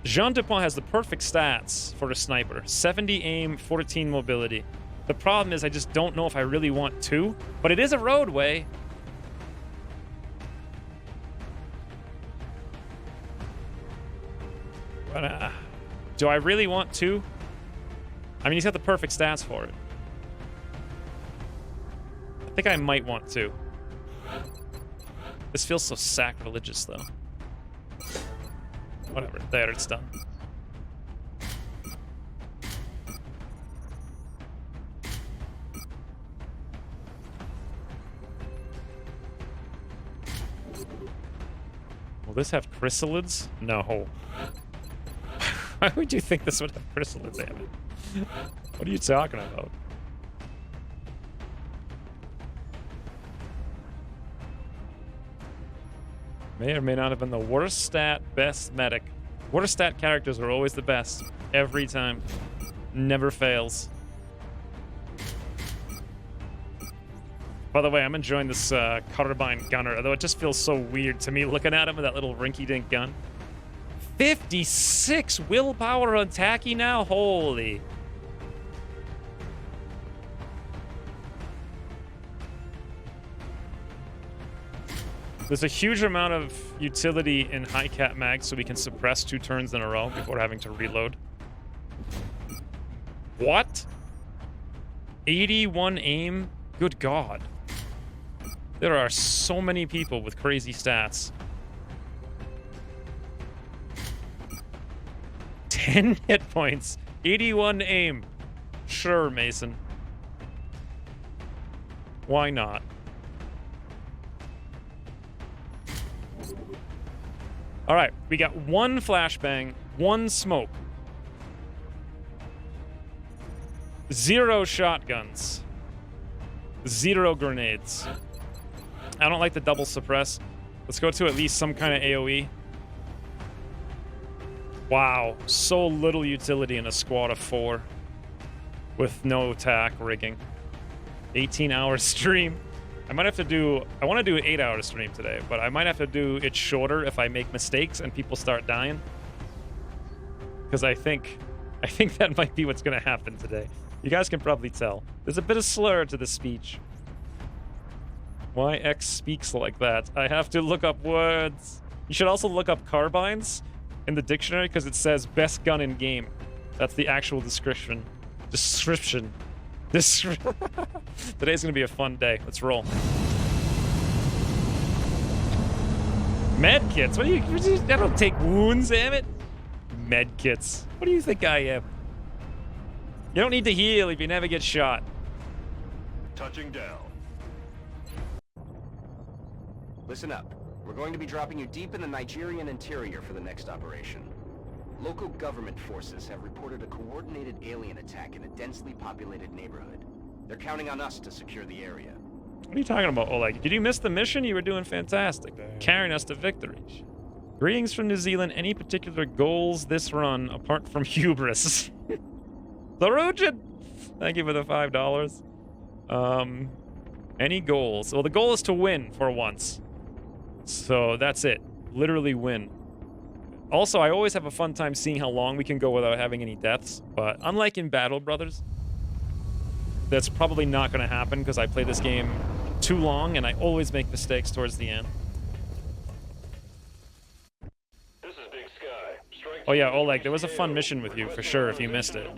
Speaker 2: Jean Dupont has the perfect stats for a sniper. 70 aim, 14 mobility. The problem is I just don't know if I really want to, but it is a roadway. Do I really want to? I mean, he's got the perfect stats for it. I think I might want to. This feels so sacrilegious, though. Whatever. There, it's done. Will this have chrysalids? No. Why would you think this would have chrysalids in it? What are you talking about? May or may not have been the worst stat, best medic. Worst stat characters are always the best. Every time. Never fails. By the way, I'm enjoying this carbine gunner, although it just feels so weird to me looking at him with that little rinky-dink gun. 56 willpower on Tacky now? Holy. There's a huge amount of utility in high cap mag so we can suppress 2 turns in a row before having to reload. What? 81 aim? Good God. There are so many people with crazy stats. 10 hit points, 81 aim. Sure, Mason. Why not? All right, we got 1 flashbang, 1 smoke. 0 shotguns. 0 grenades. I don't like the double suppress. Let's go to at least some kind of AoE. Wow, so little utility in a squad of 4 with no tack rigging. 18-hour stream. I might have to do, I want to do an 8-hour stream today, but I might have to do it shorter if I make mistakes and people start dying. Because I think that might be what's going to happen today. You guys can probably tell. There's a bit of slur to the speech. Why X speaks like that? I have to look up words. You should also look up carbines in the dictionary because it says best gun in game. That's the actual description. Today's gonna be a fun day. Let's roll. Med kits? What do you? I don't take wounds, damn it. med kits. What do you think I am? You don't need to heal if you never get shot.
Speaker 3: Touching down.
Speaker 1: Listen up. We're going to be dropping you deep in the Nigerian interior for the next operation. Local government forces have reported a coordinated alien attack in a densely populated neighborhood. They're counting on us to secure the area.
Speaker 2: What are you talking about, Oleg? Did you miss the mission? You were doing fantastic. Carrying us to victory. Greetings from New Zealand. Any particular goals this run, apart from hubris? Zarujin! Thank you for the $5. Any goals? Well, the goal is to win for once. So that's it. Literally win. Also, I always have a fun time seeing how long we can go without having any deaths. But unlike in Battle Brothers, that's probably not going to happen because I play this game too long and I always make mistakes towards the end.
Speaker 7: This is Big Sky. Strike
Speaker 2: Oh yeah, Oleg, there was a fun mission with you for sure if you missed it.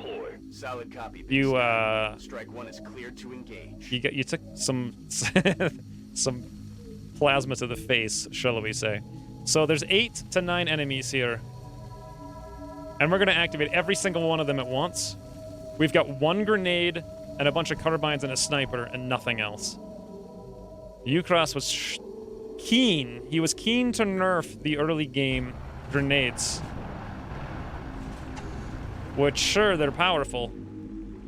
Speaker 1: Solid copy. Big
Speaker 2: You
Speaker 1: Sky. Strike 1 is cleared to engage.
Speaker 2: you took some some plasma to the face, shall we say. So there's 8 to 9 enemies here. And we're going to activate every single one of them at once. We've got 1 grenade and a bunch of carbines and a sniper and nothing else. Ucross was keen. He was keen to nerf the early game grenades. Which, sure, they're powerful,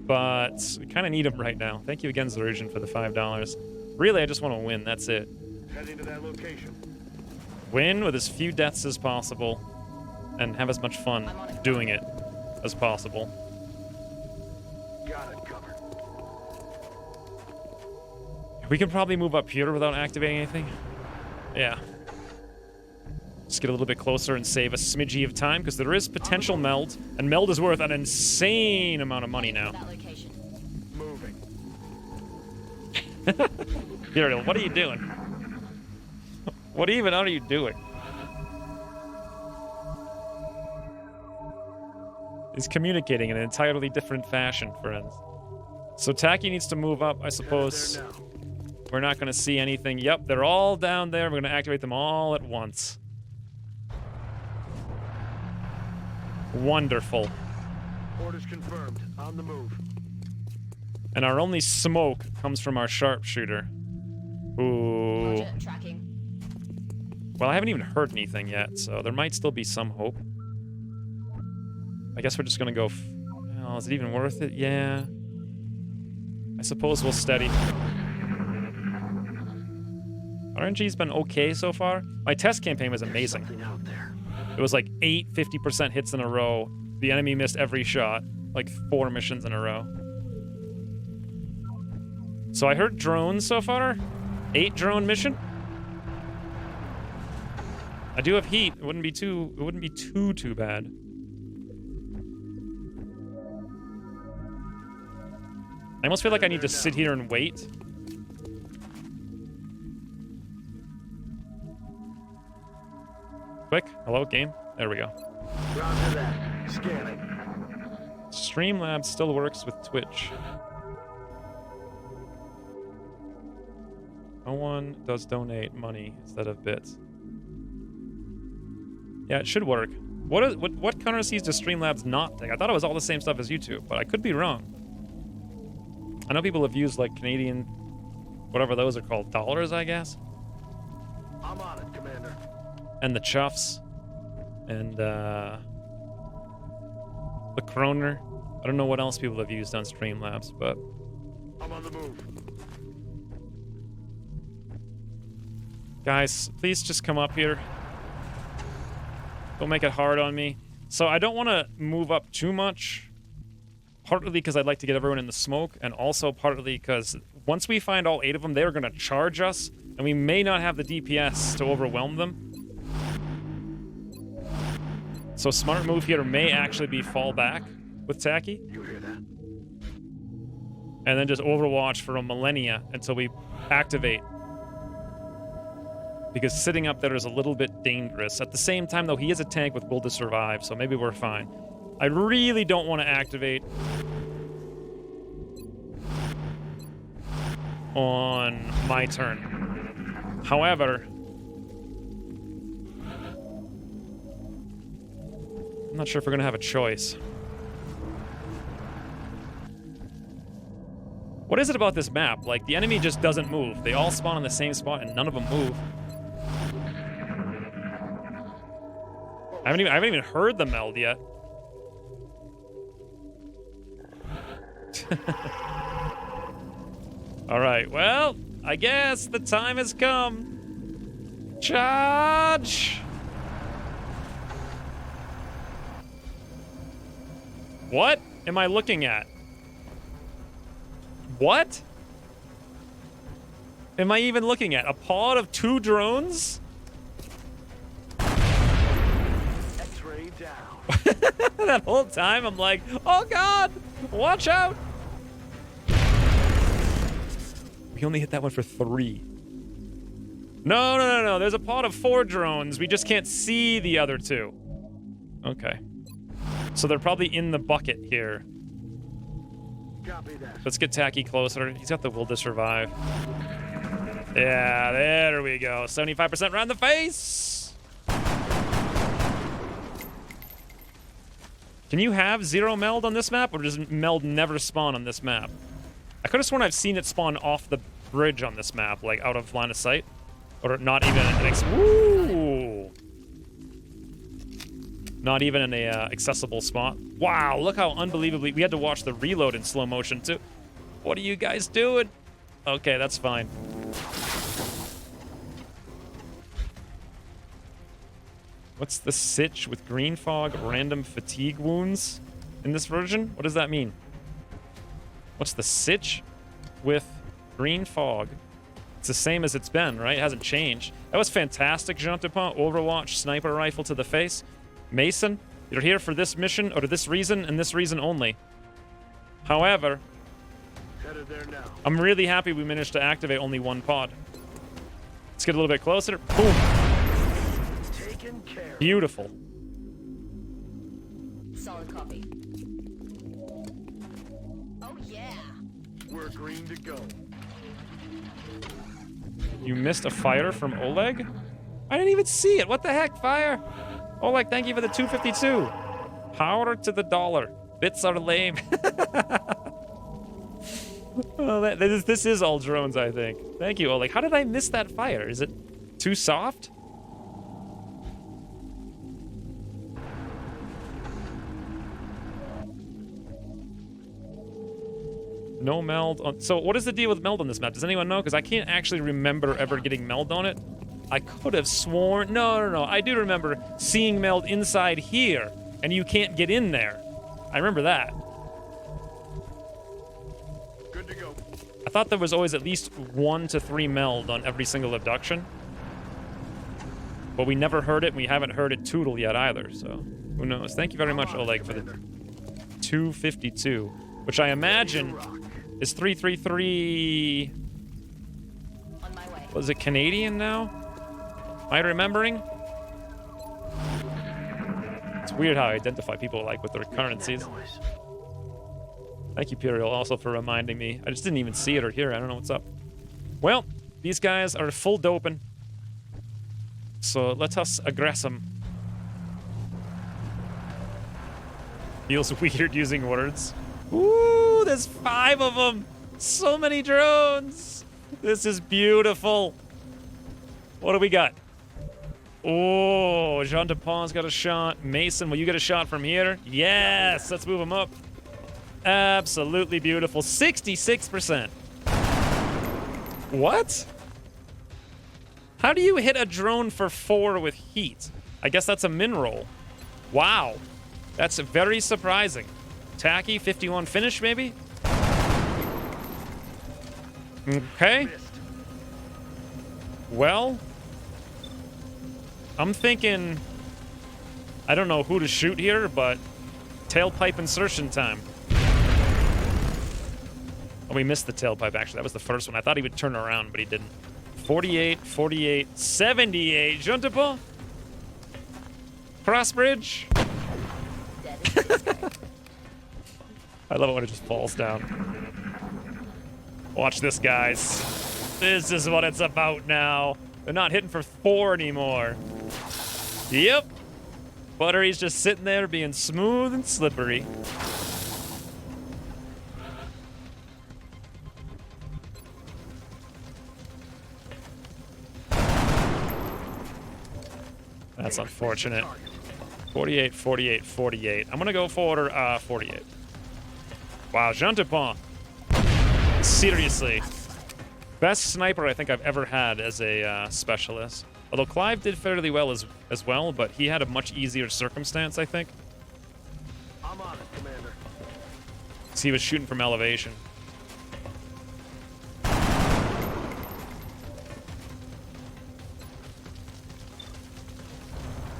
Speaker 2: but we kind of need them right now. Thank you again, Zerusian, for the $5. Really, I just want to win. That's it.
Speaker 3: Heading to that location.
Speaker 2: Win with as few deaths as possible and have as much fun doing it as possible.
Speaker 3: Got it covered.
Speaker 2: We can probably move up here without activating anything. Yeah. Just get a little bit closer and save a smidgy of time because there is potential meld, and meld is worth an insane amount of money now.
Speaker 3: Moving.
Speaker 2: Gabriel, what are you doing? What even are you doing? He's communicating in an entirely different fashion, friends. So Taki needs to move up, I suppose. We're not going to see anything. Yep, they're all down there. We're going to activate them all at once. Wonderful.
Speaker 3: Orders confirmed. On the move.
Speaker 2: And our only smoke comes from our sharpshooter. Ooh.
Speaker 4: Roger, tracking.
Speaker 2: Well, I haven't even heard anything yet, so there might still be some hope. I guess we're just gonna go... Well, is it even worth it? Yeah. I suppose we'll steady. RNG's been okay so far. My test campaign was amazing.
Speaker 3: Out there.
Speaker 2: It was like 8 50% hits in a row. The enemy missed every shot. Like 4 missions in a row. So I heard drones so far. 8 drone mission. I do have heat. It wouldn't be too bad. I almost feel like I need to sit here and wait. Quick. Hello, game. There we go.
Speaker 3: Roger that. Scanning.
Speaker 2: Streamlabs still works with Twitch. No one does donate money instead of bits. Yeah, it should work. What currencies does Streamlabs not take? I thought it was all the same stuff as YouTube, but I could be wrong. I know people have used like Canadian, whatever those are called, dollars, I guess.
Speaker 3: I'm on it, Commander.
Speaker 2: And the chuffs. And the kroner. I don't know what else people have used on Streamlabs, but...
Speaker 3: I'm on the move.
Speaker 2: Guys, please just come up here. Don't make it hard on me. So I don't want to move up too much. Partly because I'd like to get everyone in the smoke, and also partly because once we find all 8 of them, they're going to charge us, and we may not have the DPS to overwhelm them. So smart move here may actually be fall back with Taki.
Speaker 3: You hear that?
Speaker 2: And then just overwatch for a millennia until we activate. Because sitting up there is a little bit dangerous. At the same time, though, he is a tank with will to survive, so maybe we're fine. I really don't want to activate on my turn. However, I'm not sure if we're gonna have a choice. What is it about this map? Like, the enemy just doesn't move. They all spawn in the same spot and none of them move. I haven't even heard the meld yet. All right, well, I guess the time has come. Charge! What am I looking at? What am I even looking at? A pod of 2 drones?
Speaker 3: X-ray down.
Speaker 2: That whole time I'm like, oh god, watch out. We only hit that one for 3. No. There's a pod of 4 drones. We just can't see the other 2. Okay. So they're probably in the bucket here.
Speaker 3: Copy that.
Speaker 2: Let's get Tacky closer. He's got the will to survive. Yeah, there we go. 75% round the face. Can you have 0 meld on this map, or does meld never spawn on this map? I could have sworn I've seen it spawn off the bridge on this map, like out of line of sight. Or not even an woo! Not even in a accessible spot. Wow, look how unbelievably... We had to watch the reload in slow motion, too. What are you guys doing? Okay, that's fine. What's the sitch with green fog, random fatigue wounds in this version? What does that mean? What's the sitch with green fog? It's the same as it's been, right? It hasn't changed. That was fantastic, Jean Dupont. Overwatch, sniper rifle to the face. Mason, you're here for this mission, or this reason, and this reason only. However,
Speaker 3: Headed there now.
Speaker 2: I'm really happy we managed to activate only 1 pod. Let's get a little bit closer. Boom.
Speaker 3: Taken care of.
Speaker 2: Beautiful.
Speaker 4: Solid copy. Oh yeah.
Speaker 3: We're green to go.
Speaker 2: You missed a fire from Oleg? I didn't even see it. What the heck, fire? Oleg, thank you for the 252. Power to the dollar. Bits are lame. Oh, this is all drones, I think. Thank you, Oleg. How did I miss that fire? Is it too soft? No meld on... So what is the deal with meld on this map? Does anyone know? Because I can't actually remember ever getting meld on it. I could have sworn... No. I do remember seeing meld inside here, and you can't get in there. I remember that.
Speaker 3: Good to go.
Speaker 2: I thought there was always at least 1 to 3 meld on every single abduction. But we never heard it, and we haven't heard it tootle yet either, so who knows. Thank you very much, Oleg, for the 252, which I imagine is 333...
Speaker 4: On my way.
Speaker 2: Was it Canadian now? Am I remembering? It's weird how I identify people like with their currencies. Thank you, Puriel, also for reminding me. I just didn't even see it or hear it. I don't know what's up. Well, these guys are full doping. So let us aggress them. Feels weird using words. Ooh, there's 5 of them. So many drones. This is beautiful. What do we got? Oh, Jean Dupont's got a shot. Mason, will you get a shot from here? Yes, let's move him up. Absolutely beautiful. 66%. What? How do you hit a drone for 4 with heat? I guess that's a min roll. Wow. That's very surprising. Tacky, 51 finish, maybe? Okay. Well, I'm thinking... I don't know who to shoot here, but tailpipe insertion time. Oh, we missed the tailpipe, actually. That was the first one. I thought he would turn around, but he didn't. 48, 48, 78. Jean Dupont. Crossbridge. I love it when it just falls down. Watch this, guys. This is what it's about now. They're not hitting for 4 anymore. Yep. Buttery's just sitting there being smooth and slippery. That's unfortunate. 48, 48, 48. I'm gonna go for 48. Wow, Jean Dupont. Seriously. Best sniper I think I've ever had as a specialist. Although Clive did fairly well as well, but he had a much easier circumstance, I think.
Speaker 3: I'm on it, Commander.
Speaker 2: So he was shooting from elevation.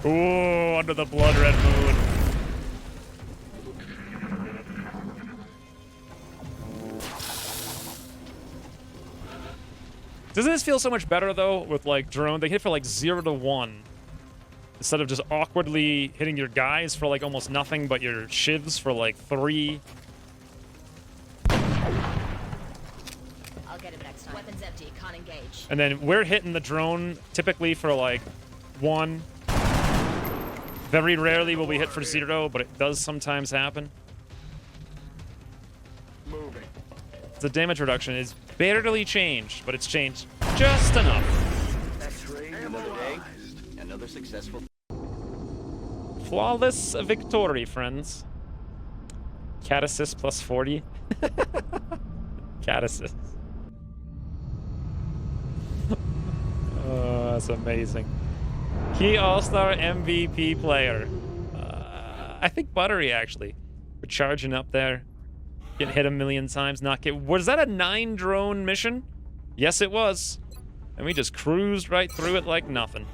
Speaker 2: Ooh, under the blood red moon. Doesn't this feel so much better though with like drone? They hit for like 0 to 1 instead of just awkwardly hitting your guys for like almost nothing, but your shivs for like 3.
Speaker 4: I'll get him next time. Weapons empty. Can't engage.
Speaker 2: And then we're hitting the drone typically for like 1. Very rarely will we hit for 0, but it does sometimes happen.
Speaker 3: Moving.
Speaker 2: The damage reduction is barely changed, but it's changed just enough.
Speaker 3: X-ray
Speaker 1: Another day, another successful.
Speaker 2: Flawless victory, friends. Cat assist plus 40. Cat assist. Oh, that's amazing. Key All-Star MVP player. I think Buttery, actually. We're charging up there. Get hit a million times, not get... Was that a 9-drone mission? Yes, it was. And we just cruised right through it like nothing.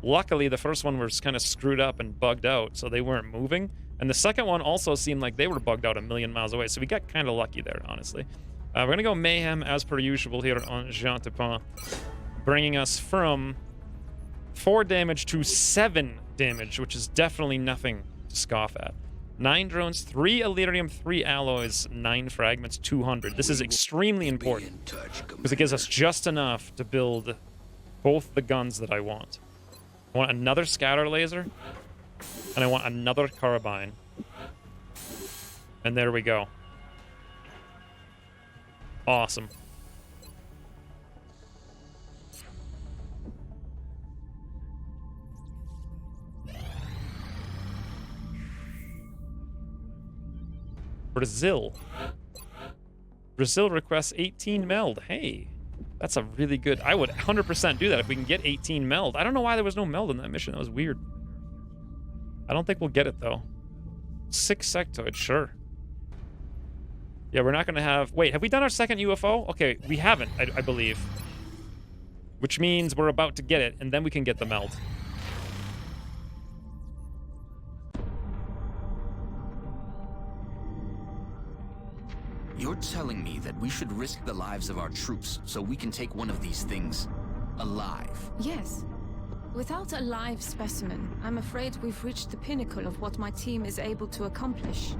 Speaker 2: Luckily, the first one was kind of screwed up and bugged out, so they weren't moving. And the second one also seemed like they were bugged out a million miles away, so we got kind of lucky there, honestly. We're going to go Mayhem, as per usual, here on Jean Dupont. Bringing us from 4 damage to 7 damage, which is definitely nothing to scoff at. 9 drones, 3 Elerium, 3 alloys, 9 fragments, 200. This is extremely important because it gives us just enough to build both the guns that I want. I want another scatter laser, and I want another carbine. And there we go. Awesome. Brazil. Brazil requests 18 meld. Hey, that's a really good... I would 100% do that if we can get 18 meld. I don't know why there was no meld in that mission. That was weird. I don't think we'll get it, though. 6 sectoid, sure. Yeah, we're not going to have... Wait, have we done our second UFO? Okay, we haven't, I believe. Which means we're about to get it, and then we can get the meld.
Speaker 10: You're telling me that we should risk the lives of our troops so we can take one of these things alive?
Speaker 8: Yes. Without a live specimen, I'm afraid we've reached the pinnacle of what my team is able to accomplish.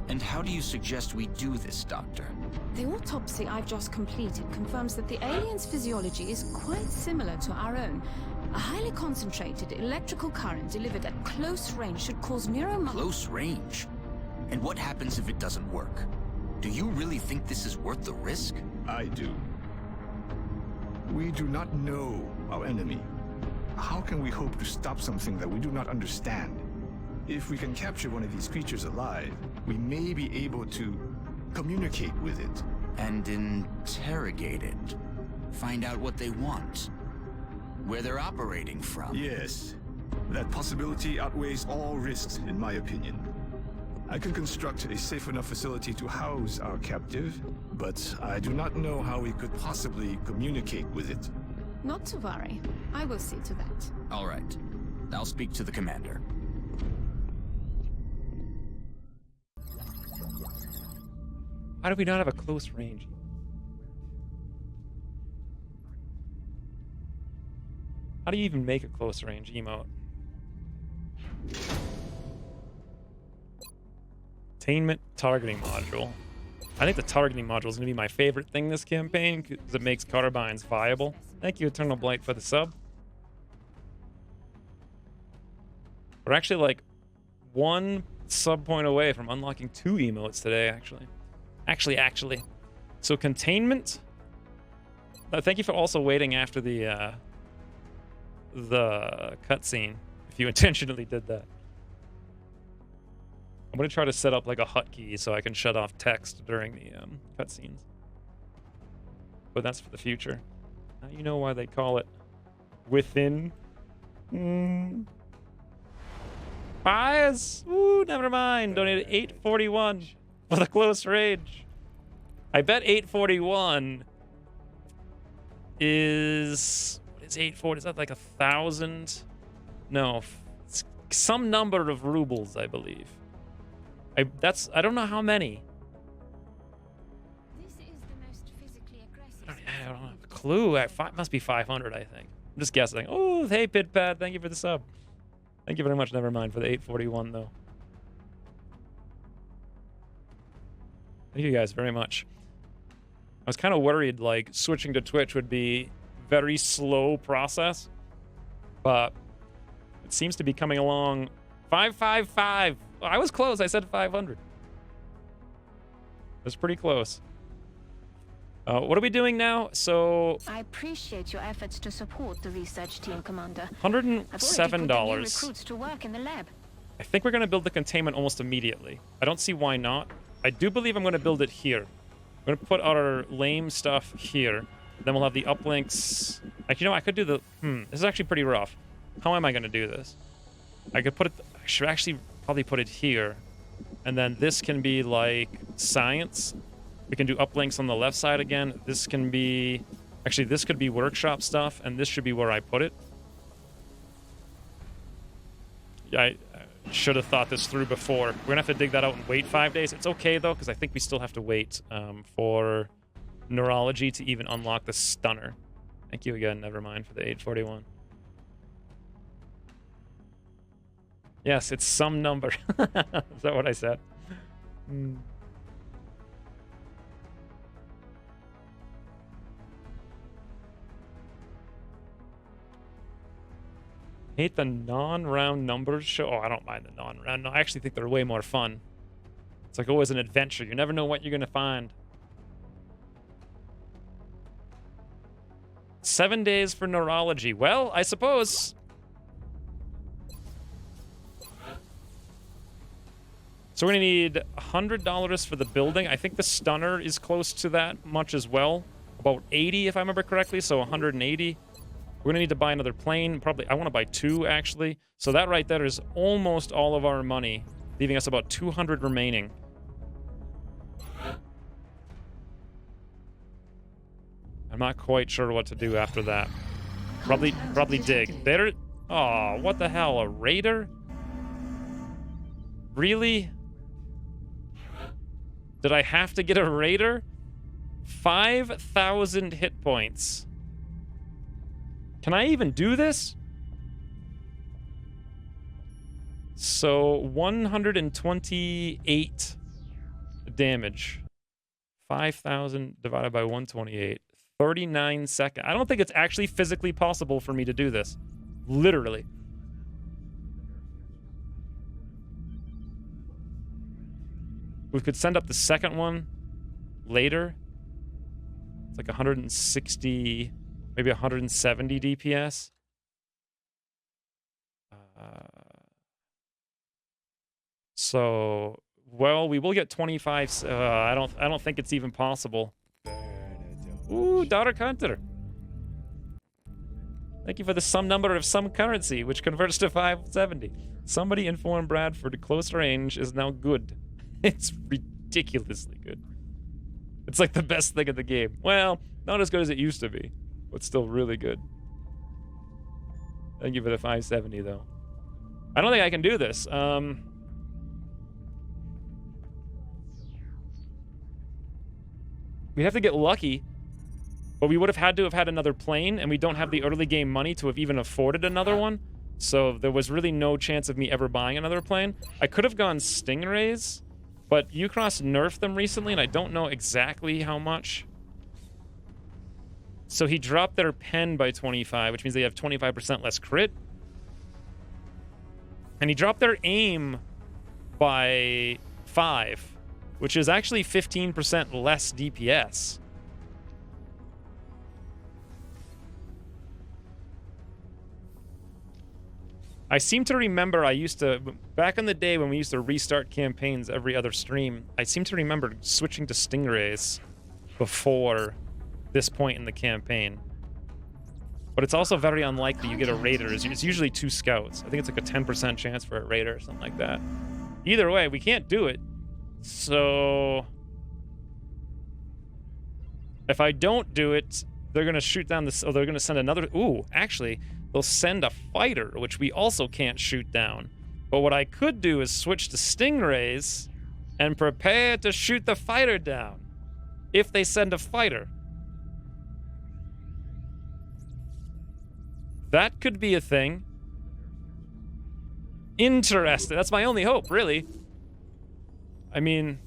Speaker 10: And how do you suggest we do this, Doctor?
Speaker 8: The autopsy I've just completed confirms that the alien's physiology is quite similar to our own. A highly concentrated electrical current delivered at close range should cause
Speaker 10: Close range? And what happens if it doesn't work? Do you really think this is worth the risk?
Speaker 11: I do. We do not know our enemy. How can we hope to stop something that we do not understand? If we can capture one of these creatures alive, we may be able to communicate with it.
Speaker 10: And interrogate it. Find out what they want. Where they're operating from.
Speaker 11: Yes. That possibility outweighs all risks, in my opinion. I can construct a safe enough facility to house our captive, but I do not know how we could possibly communicate with it.
Speaker 8: Not to worry. I will see to that.
Speaker 10: All right. I'll speak to the commander.
Speaker 2: How do we not have a close range? How do you even make a close range emote? Attainment targeting module. I think the targeting module is going to be my favorite thing this campaign because it makes carbines viable. Thank you, Eternal Blight, for the sub. We're actually like one sub point away from unlocking 2 emotes today, actually. Actually. So containment. Thank you for also waiting after the cutscene, if you intentionally did that. I'm gonna try to set up like a hotkey so I can shut off text during the cutscenes. But that's for the future. Now you know why they call it within. Bias. Ooh, never mind. Donated 841 for the close range. I bet 841 is, what is 840? Is that like 1,000? No, it's some number of rubles, I believe. I don't know how many.
Speaker 8: This is the most physically aggressive.
Speaker 2: I don't have a clue. Must be 500, I think. I'm just guessing. Oh, hey, Pitpad. Thank you for the sub. Thank you very much. Never mind for the 841, though. Thank you guys very much. I was kind of worried, like, switching to Twitch would be very slow process. But it seems to be coming along. 555. I was close. I said 500. That's pretty close. What are we doing now? So
Speaker 8: I appreciate your efforts to support the research team, Commander.
Speaker 2: $107.
Speaker 8: Recruits to work in the lab.
Speaker 2: I think we're going to build the containment almost immediately. I don't see why not. I do believe I'm going to build it here. I'm going to put our lame stuff here. Then we'll have the uplinks. Actually, I could do the... This is actually pretty rough. How am I going to do this? I could put it... I should actually probably put it here. And then this can be like science. We can do uplinks on the left side again. This can be... Actually, this could be workshop stuff, and this should be where I put it. Yeah, I should have thought this through before. We're going to have to dig that out and wait 5 days. It's okay, though, because I think we still have to wait for neurology to even unlock the stunner. Thank you again, never mind, for the 841. Yes, it's some number. Is that what I said? Hate the non-round numbers show. Oh, I don't mind the non-round. No, I actually think they're way more fun. It's like always an adventure. You never know what you're going to find. 7 days for neurology. Well, I suppose. So we're going to need $100 for the building. I think the stunner is close to that much as well. About 80, if I remember correctly. So 180. We're going to need to buy another plane. Probably, I want to buy 2, actually. So that right there is almost all of our money, leaving us about 200 remaining. I'm not quite sure what to do after that. Probably dig. There. Oh, what the hell? A raider? Really? Did I have to get a raider? 5,000 hit points. Can I even do this? So 128 damage. 5,000 divided by 128. 39 seconds. I don't think it's actually physically possible for me to do this. Literally. We could send up the second one later. It's like 160, maybe 170 DPS. So, well, we will get 25. I don't think it's even possible. Ooh, Dark Hunter. Thank you for the sum number of some currency, which converts to 570. Somebody informed Bradford close range is now good. It's ridiculously good. It's like the best thing in the game. Well, not as good as it used to be, but still really good. Thank you for the 570, though. I don't think I can do this. We'd have to get lucky, but we would have had to have had another plane, and we don't have the early game money to have even afforded another one. So there was really no chance of me ever buying another plane. I could have gone Stingrays, but Ucross nerfed them recently, and I don't know exactly how much. So he dropped their pen by 25, which means they have 25% less crit. And he dropped their aim by 5, which is actually 15% less DPS. I seem to remember back in the day when we used to restart campaigns every other stream, I seem to remember switching to Stingrays before this point in the campaign. But it's also very unlikely you get a Raider. It's usually 2 scouts. I think it's like a 10% chance for a Raider or something like that. Either way, we can't do it. So if I don't do it, they're going to shoot down this... Oh, they're going to send another... Ooh, actually... They'll send a fighter, which we also can't shoot down. But what I could do is switch to Stingrays and prepare to shoot the fighter down. If they send a fighter. That could be a thing. Interesting. That's my only hope, really. I mean...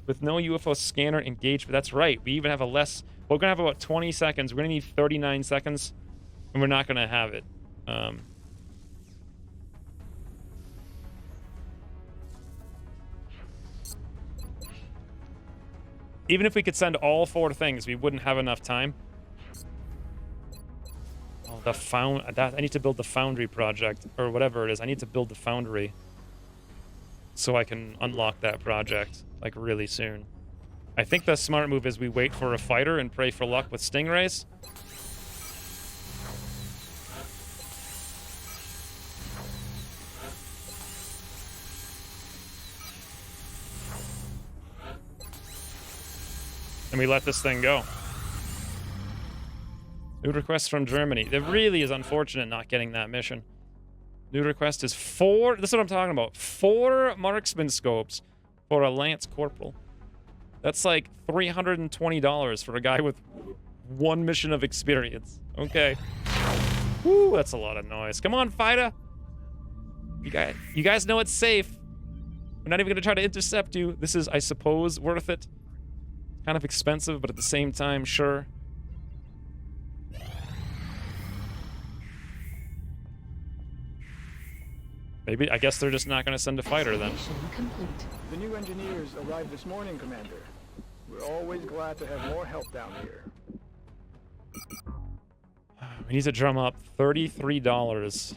Speaker 2: With no UFO scanner engaged, but that's right. We even have a less... We're going to have about 20 seconds. We're going to need 39 seconds, and we're not going to have it. Even if we could send all 4 things, we wouldn't have enough time. Oh, I need to build the Foundry project, or whatever it is. I need to build the Foundry so I can unlock that project, like, really soon. I think the smart move is we wait for a fighter and pray for luck with Stingrays. And we let this thing go. New request from Germany. It really is unfortunate not getting that mission. New request is 4... This is what I'm talking about. 4 marksman scopes for a Lance Corporal. That's like $320 for a guy with 1 mission of experience. Okay. Woo, that's a lot of noise. Come on, fighter. You guys know it's safe. We're not even going to try to intercept you. This is, I suppose, worth it. Kind of expensive, but at the same time, sure. Maybe, I guess they're just not going to send a fighter then.
Speaker 11: The new engineers arrived this morning, Commander. We're always glad to have more help down here.
Speaker 2: We need to drum up $33.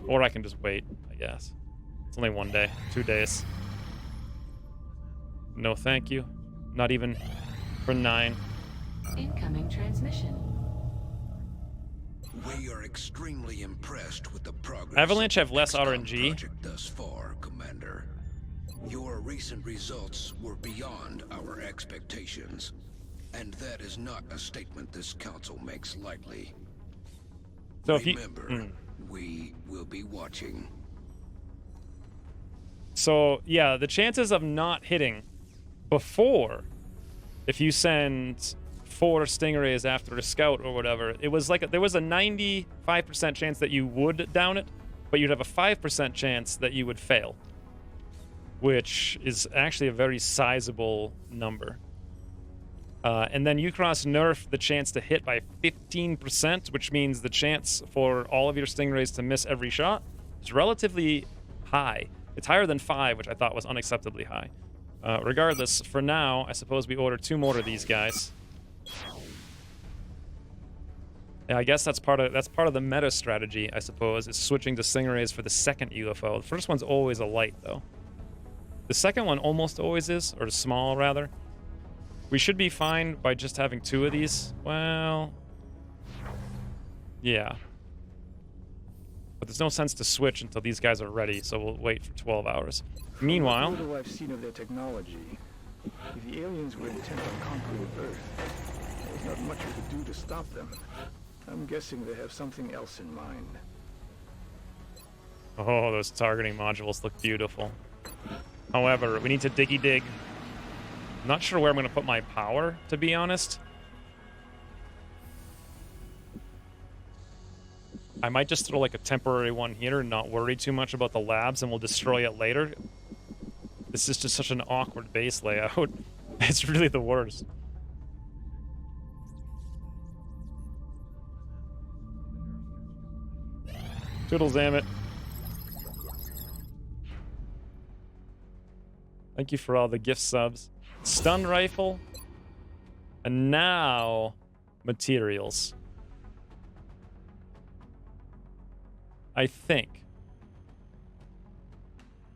Speaker 2: Or I can just wait, I guess. It's only 1 day, 2 days. No thank you. Not even for 9.
Speaker 12: Incoming transmission.
Speaker 9: We are extremely impressed with the progress.
Speaker 2: Avalanche have less
Speaker 9: XCOM
Speaker 2: RNG.
Speaker 9: project thus far, Commander. Your recent results were beyond our expectations, and that is not a statement this council makes lightly.
Speaker 2: So if
Speaker 9: Remember, we will be watching.
Speaker 2: So yeah, the chances of not hitting before, if you send 4 Stingrays after a scout or whatever, it was like there was a 95% chance that you would down it, but you'd have a 5% chance that you would fail, which is actually a very sizable number. And then Ucross nerfed the chance to hit by 15%, which means the chance for all of your Stingrays to miss every shot is relatively high. It's higher than 5, which I thought was unacceptably high. Regardless, for now, I suppose we order 2 more of these guys. Yeah, I guess that's part of the meta strategy, I suppose, is switching to Stingrays for the second UFO. The first one's always a light, though. The second one almost always is, or small, rather. We should be fine by just having 2 of these. Well... yeah. But there's no sense to switch until these guys are ready, so we'll wait for 12 hours. Meanwhile...
Speaker 11: From the little I've seen of their technology, if the aliens were intent on conquering Earth, there's not much we could do to stop them. I'm guessing they have something else in mind.
Speaker 2: Oh, those targeting modules look beautiful. However, we need to diggy dig. I'm not sure where I'm going to put my power, to be honest. I might just throw like a temporary one here and not worry too much about the labs, and we'll destroy it later. This is just such an awkward base layout. It's really the worst. Toodles, damn it. Thank you for all the gift subs. Stun rifle. And now, materials. I think.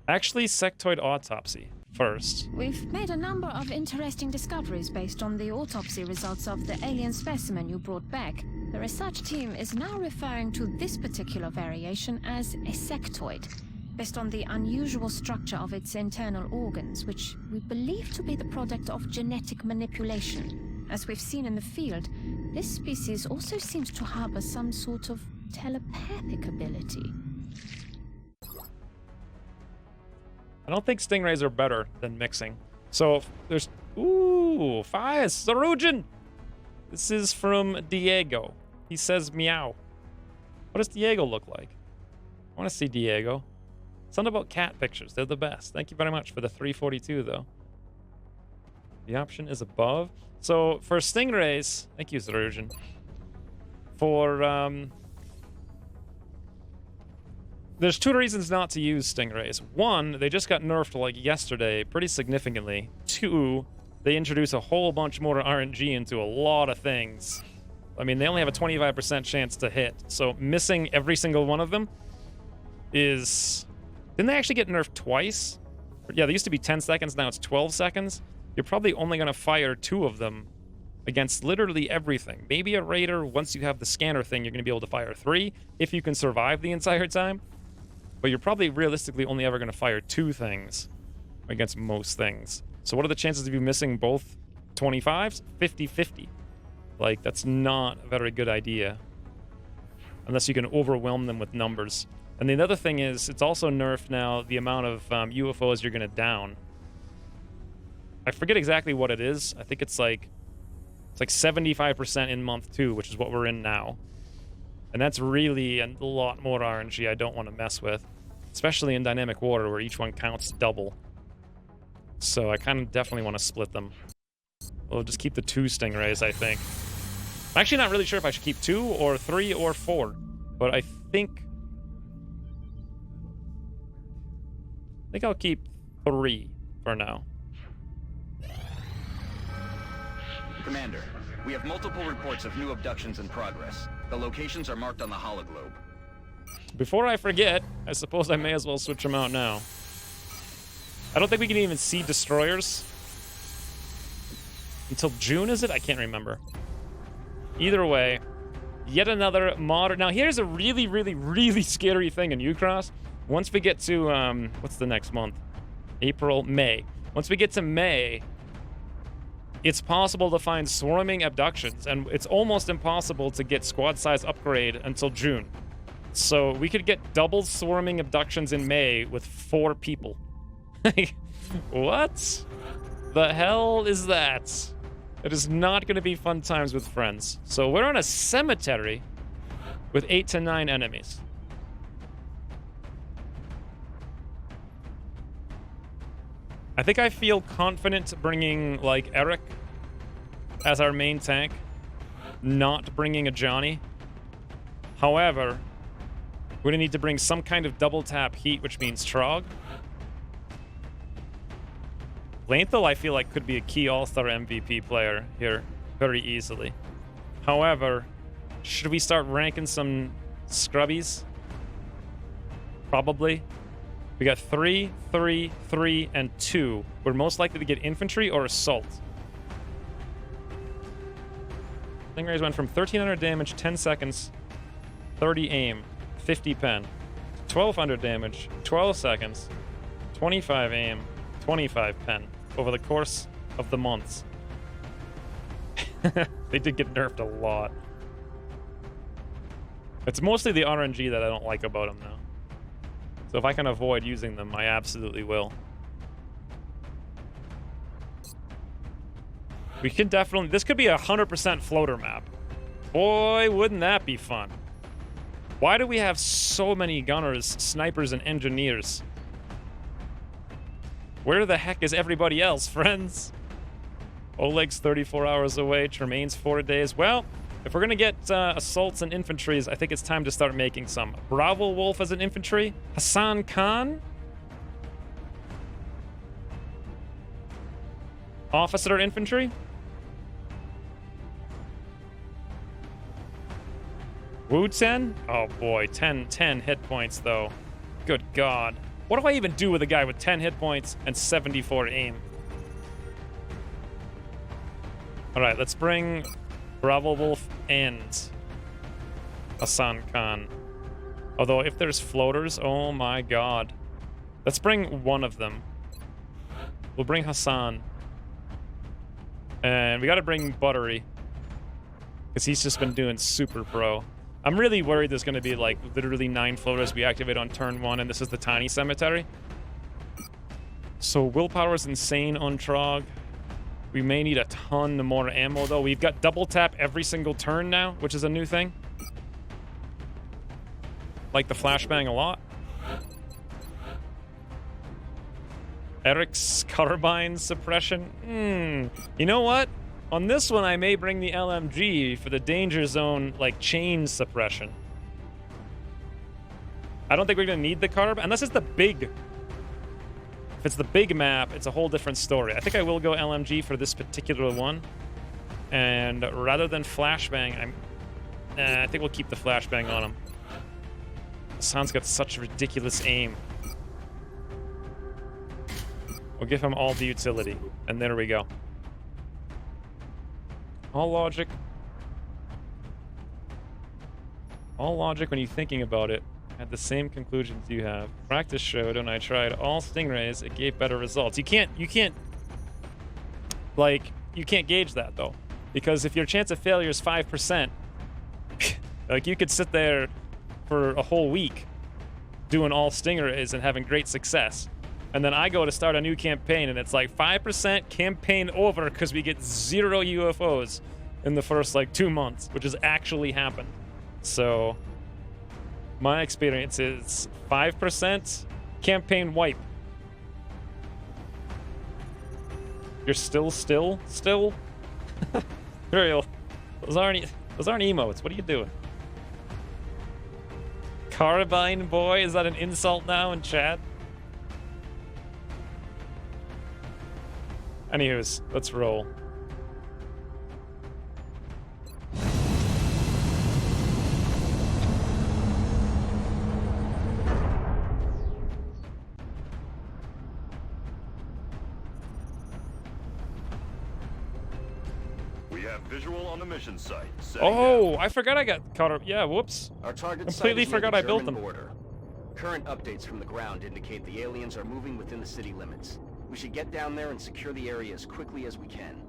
Speaker 2: Actually, sectoid autopsy first.
Speaker 8: We've made a number of interesting discoveries based on the autopsy results of the alien specimen you brought back. The research team is now referring to this particular variation as a sectoid, based on the unusual structure of its internal organs, which we believe to be the product of genetic manipulation. As we've seen in the field, this species also seems to harbor some sort of telepathic ability.
Speaker 2: I don't think stingrays are better than mixing. So there's... Ooh, fire, Sarujan! This is from Diego. He says meow. What does Diego look like? I want to see Diego. Something about cat pictures. They're the best. Thank you very much for the 342, though. The option is above. So for stingrays... Thank you, Sarujan. For, there's two reasons not to use stingrays. One, they just got nerfed like yesterday pretty significantly. Two, they introduce a whole bunch more RNG into a lot of things. I mean, they only have a 25% chance to hit. So missing every single one of them is... Didn't they actually get nerfed twice? Yeah, they used to be 10 seconds, now it's 12 seconds. You're probably only going to fire 2 of them against literally everything. Maybe a raider, once you have the scanner thing, you're going to be able to fire 3 if you can survive the entire time. But you're probably realistically only ever going to fire 2 things against most things. So what are the chances of you missing both 25s? 50-50. Like, that's not a very good idea. Unless you can overwhelm them with numbers. And the other thing is, it's also nerfed now the amount of UFOs you're going to down. I forget exactly what it is. I think it's like 75% in month 2, which is what we're in now. And that's really a lot more RNG I don't want to mess with. Especially in Dynamic Water, where each one counts double. So I kind of definitely want to split them. We'll just keep the 2 stingrays, I think. I'm actually not really sure if I should keep 2 or 3 or 4. But I think I'll keep 3 for now.
Speaker 10: Commander, we have multiple reports of new abductions in progress. The locations are marked on the hologlobe.
Speaker 2: Before I forget, I suppose I may as well switch them out now. I don't think we can even see destroyers until June, is it? I can't remember. Either way, yet another modern... Now, here's a really, really, really scary thing in Ucross. Once we get to, what's the next month? April, May. Once we get to May, it's possible to find swarming abductions, and it's almost impossible to get squad size upgrade until June. So we could get double swarming abductions in May with 4 people. What the hell is that? It is not going to be fun times with friends. So we're on a cemetery with 8 to 9 enemies. I think I feel confident bringing, like, Eric as our main tank, not bringing a Johnny. However, we're going to need to bring some kind of double tap heat, which means Trog. Lanthal, I feel like, could be a key all-star MVP player here very easily. However, should we start ranking some scrubbies? Probably. We got 3, 3, 3, and 2. We're most likely to get infantry or assault. Stingrays went from 1300 damage, 10 seconds, 30 aim, 50 pen. 1200 damage, 12 seconds, 25 aim, 25 pen over the course of the months. They did get nerfed a lot. It's mostly the RNG that I don't like about them now. So if I can avoid using them, I absolutely will. We can definitely... This could be a 100% floater map. Boy, wouldn't that be fun. Why do we have so many gunners, snipers, and engineers? Where the heck is everybody else, friends? Oleg's 34 hours away. Tremaine's 4 days. Well, If we're gonna get assaults and infantries, I think it's time to start making some. Bravo Wolf as an infantry? Hassan Khan? Officer infantry? Wu 10? Oh boy, 10 hit points though. Good God. What do I even do with a guy with 10 hit points and 74 aim? Alright, let's bring Bravo Wolf and Hassan Khan. Although if there's floaters, oh my God. Let's bring one of them. We'll bring Hassan. And we gotta bring Buttery. Because he's just been doing super pro. I'm really worried there's gonna be like literally 9 floaters we activate on turn 1 and this is the tiny cemetery. So willpower's insane on Trog. We may need a ton more ammo though. We've got double tap every single turn now, which is a new thing. Like the flashbang a lot. Eric's carbine suppression. You know what? On this one, I may bring the LMG for the danger zone, like, chain suppression. I don't think we're gonna need the carbine, unless it's the big... If it's the big map, it's a whole different story. I think I will go LMG for this particular one. And rather than flashbang, I think we'll keep the flashbang on him. Hassan's got such ridiculous aim. We'll give him all the utility. And there we go. All logic when you're thinking about it. Had the same conclusions you have. Practice showed when I tried all stingrays, it gave better results. You can't gauge that though. Because if your chance of failure is 5%, like you could sit there for a whole week doing all stingrays and having great success. And then I go to start a new campaign and it's like 5% campaign over because we get 0 UFOs in the first like 2 months, which has actually happened. So my experience is 5% campaign wipe. You're still? Real. Those aren't emotes. What are you doing? Carbine boy? Is that an insult now in chat? Anywho's, let's roll.
Speaker 7: We have visual on the mission site.
Speaker 2: Oh, I forgot I got caught up. Yeah, whoops.
Speaker 1: Our target
Speaker 2: completely forgot I built them.
Speaker 1: Border. Current updates from the ground indicate the aliens are moving within the city limits. We should get down there and secure the area as quickly as we can.